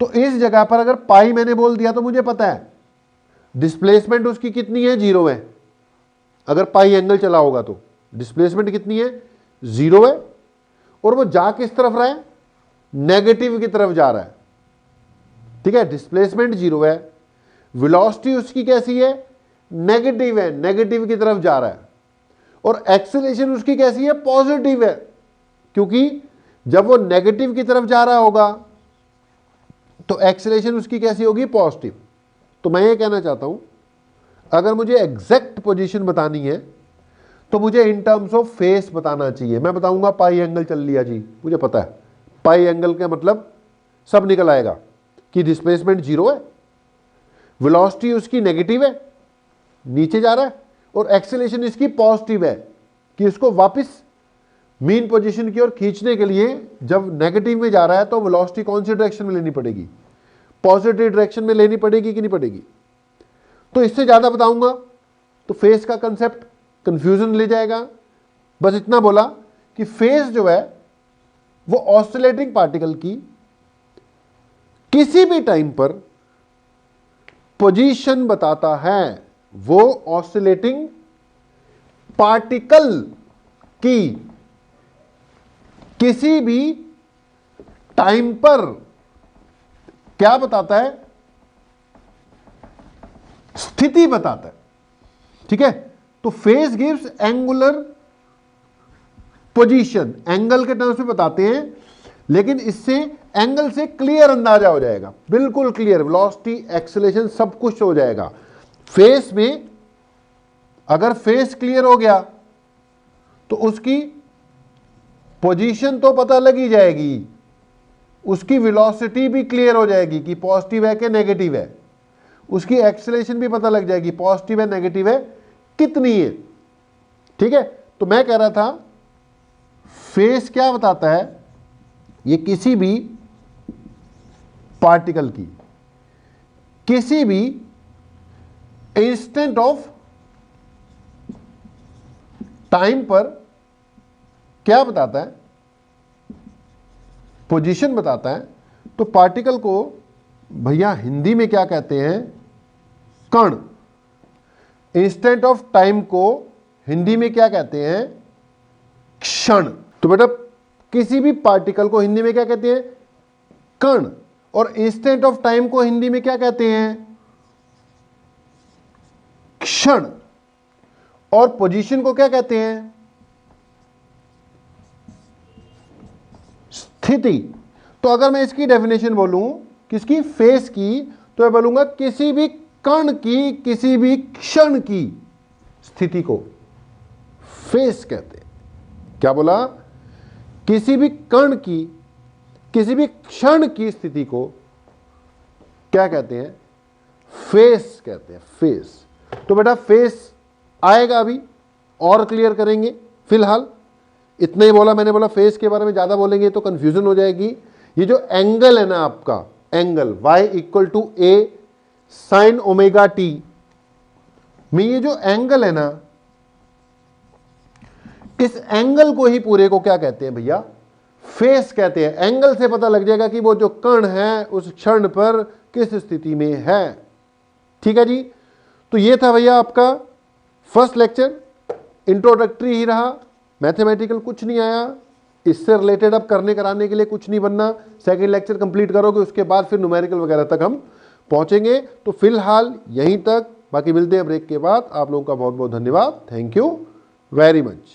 तो इस जगह पर अगर पाई मैंने बोल दिया तो मुझे पता है डिस्प्लेसमेंट उसकी कितनी है, 0 है। अगर पाई एंगल चला होगा तो डिस्प्लेसमेंट कितनी है, 0 है, और वो जा किस तरफ रहा है, नेगेटिव की तरफ जा रहा है, ठीक है। डिस्प्लेसमेंट 0 है, वेलोसिटी उसकी कैसी है, नेगेटिव है, नेगेटिव की तरफ जा रहा है, और एक्सेलरेशन उसकी कैसी है, पॉजिटिव है, क्योंकि जब वो नेगेटिव की तरफ जा रहा होगा तो एक्सेलरेशन उसकी कैसी होगी, पॉजिटिव। तो मैं ये कहना चाहता हूं, अगर मुझे एग्जैक्ट पोजीशन बतानी है तो मुझे इन टर्म्स ऑफ फेस बताना चाहिए। मैं बताऊंगा पाई एंगल चल लिया जी, मुझे पता है पाई एंगल का मतलब सब निकल आएगा कि डिस्प्लेसमेंट 0 है, वेलोसिटी उसकी नेगेटिव है, नीचे जा रहा है और एक्सेलरेशन इसकी पॉजिटिव है कि इसको वापस मीन पोजीशन की ओर खींचने के लिए जब नेगेटिव में जा रहा है तो वेलोसिटी कौन सी डायरेक्शन में लेनी पड़ेगी, पॉजिटिव डायरेक्शन में लेनी पड़ेगी कि नहीं पड़ेगी। तो इससे ज्यादा बताऊंगा तो फेस का कंसेप्ट कंफ्यूजन ले जाएगा। बस इतना बोला कि फेस जो है वो ऑसिलेटिंग पार्टिकल की किसी भी टाइम पर पोजीशन बताता है, वो ऑसिलेटिंग पार्टिकल की किसी भी टाइम पर क्या बताता है, स्थिति बताता है। ठीक है, तो face gives angular position, angle के टर्म्स में बताते हैं, लेकिन इससे एंगल से क्लियर अंदाजा हो जाएगा, बिल्कुल क्लियर, वेलोसिटी एक्सेलरेशन सब कुछ हो जाएगा। फेस में अगर फेस क्लियर हो गया तो उसकी पोजीशन तो पता लगी जाएगी, उसकी वेलोसिटी भी क्लियर हो जाएगी कि पॉजिटिव है कि नेगेटिव है, उसकी एक्सेलरेशन भी पता लग जाएगी पॉजिटिव है नेगेटिव है कितनी है। ठीक है, तो मैं कह रहा था फेस क्या बताता है, ये किसी भी पार्टिकल की किसी भी इंस्टेंट ऑफ टाइम पर क्या बताता है, पोजीशन बताता है। तो पार्टिकल को भैया हिंदी में क्या कहते हैं, कण। इंस्टेंट ऑफ टाइम को हिंदी में क्या कहते हैं, क्षण। तो बेटा किसी भी पार्टिकल को हिंदी में क्या कहते हैं, कण, और इंस्टेंट ऑफ टाइम को हिंदी में क्या कहते हैं, क्षण, और पोजीशन को क्या कहते हैं, स्थिति। तो अगर मैं इसकी डेफिनेशन बोलूं किसकी, फेस की, तो मैं बोलूंगा किसी भी कण की किसी भी क्षण की स्थिति को फेस कहते हैं। क्या बोला, किसी भी कण की किसी भी क्षण की स्थिति को क्या कहते हैं, फेस कहते हैं, फेस। तो बेटा फेस आएगा अभी और क्लियर करेंगे, फिलहाल इतना ही बोला मैंने, बोला फेस के बारे में ज्यादा बोलेंगे तो कंफ्यूजन हो जाएगी। ये जो एंगल है ना आपका, angle y equal to a sine omega t में, ये जो एंगल है ना, इस एंगल को ही पूरे को क्या कहते हैं भैया, फेस कहते हैं। एंगल से पता लग जाएगा कि वो जो कण है उस क्षण पर किस स्थिति में है। ठीक है जी, तो ये था भैया आपका फर्स्ट लेक्चर, इंट्रोडक्टरी ही रहा, मैथमेटिकल कुछ नहीं आया, इससे रिलेटेड अब करने कराने के लिए कुछ नहीं बनना। सेकंड लेक्चर कंप्लीट करोगे उसके बाद फिर न्यूमेरिकल वगैरह तक हम पहुंचेंगे। तो फिलहाल यहीं तक, बाकी मिलते हैं ब्रेक के बाद। आप लोगों का बहुत बहुत धन्यवाद, थैंक यू वेरी मच।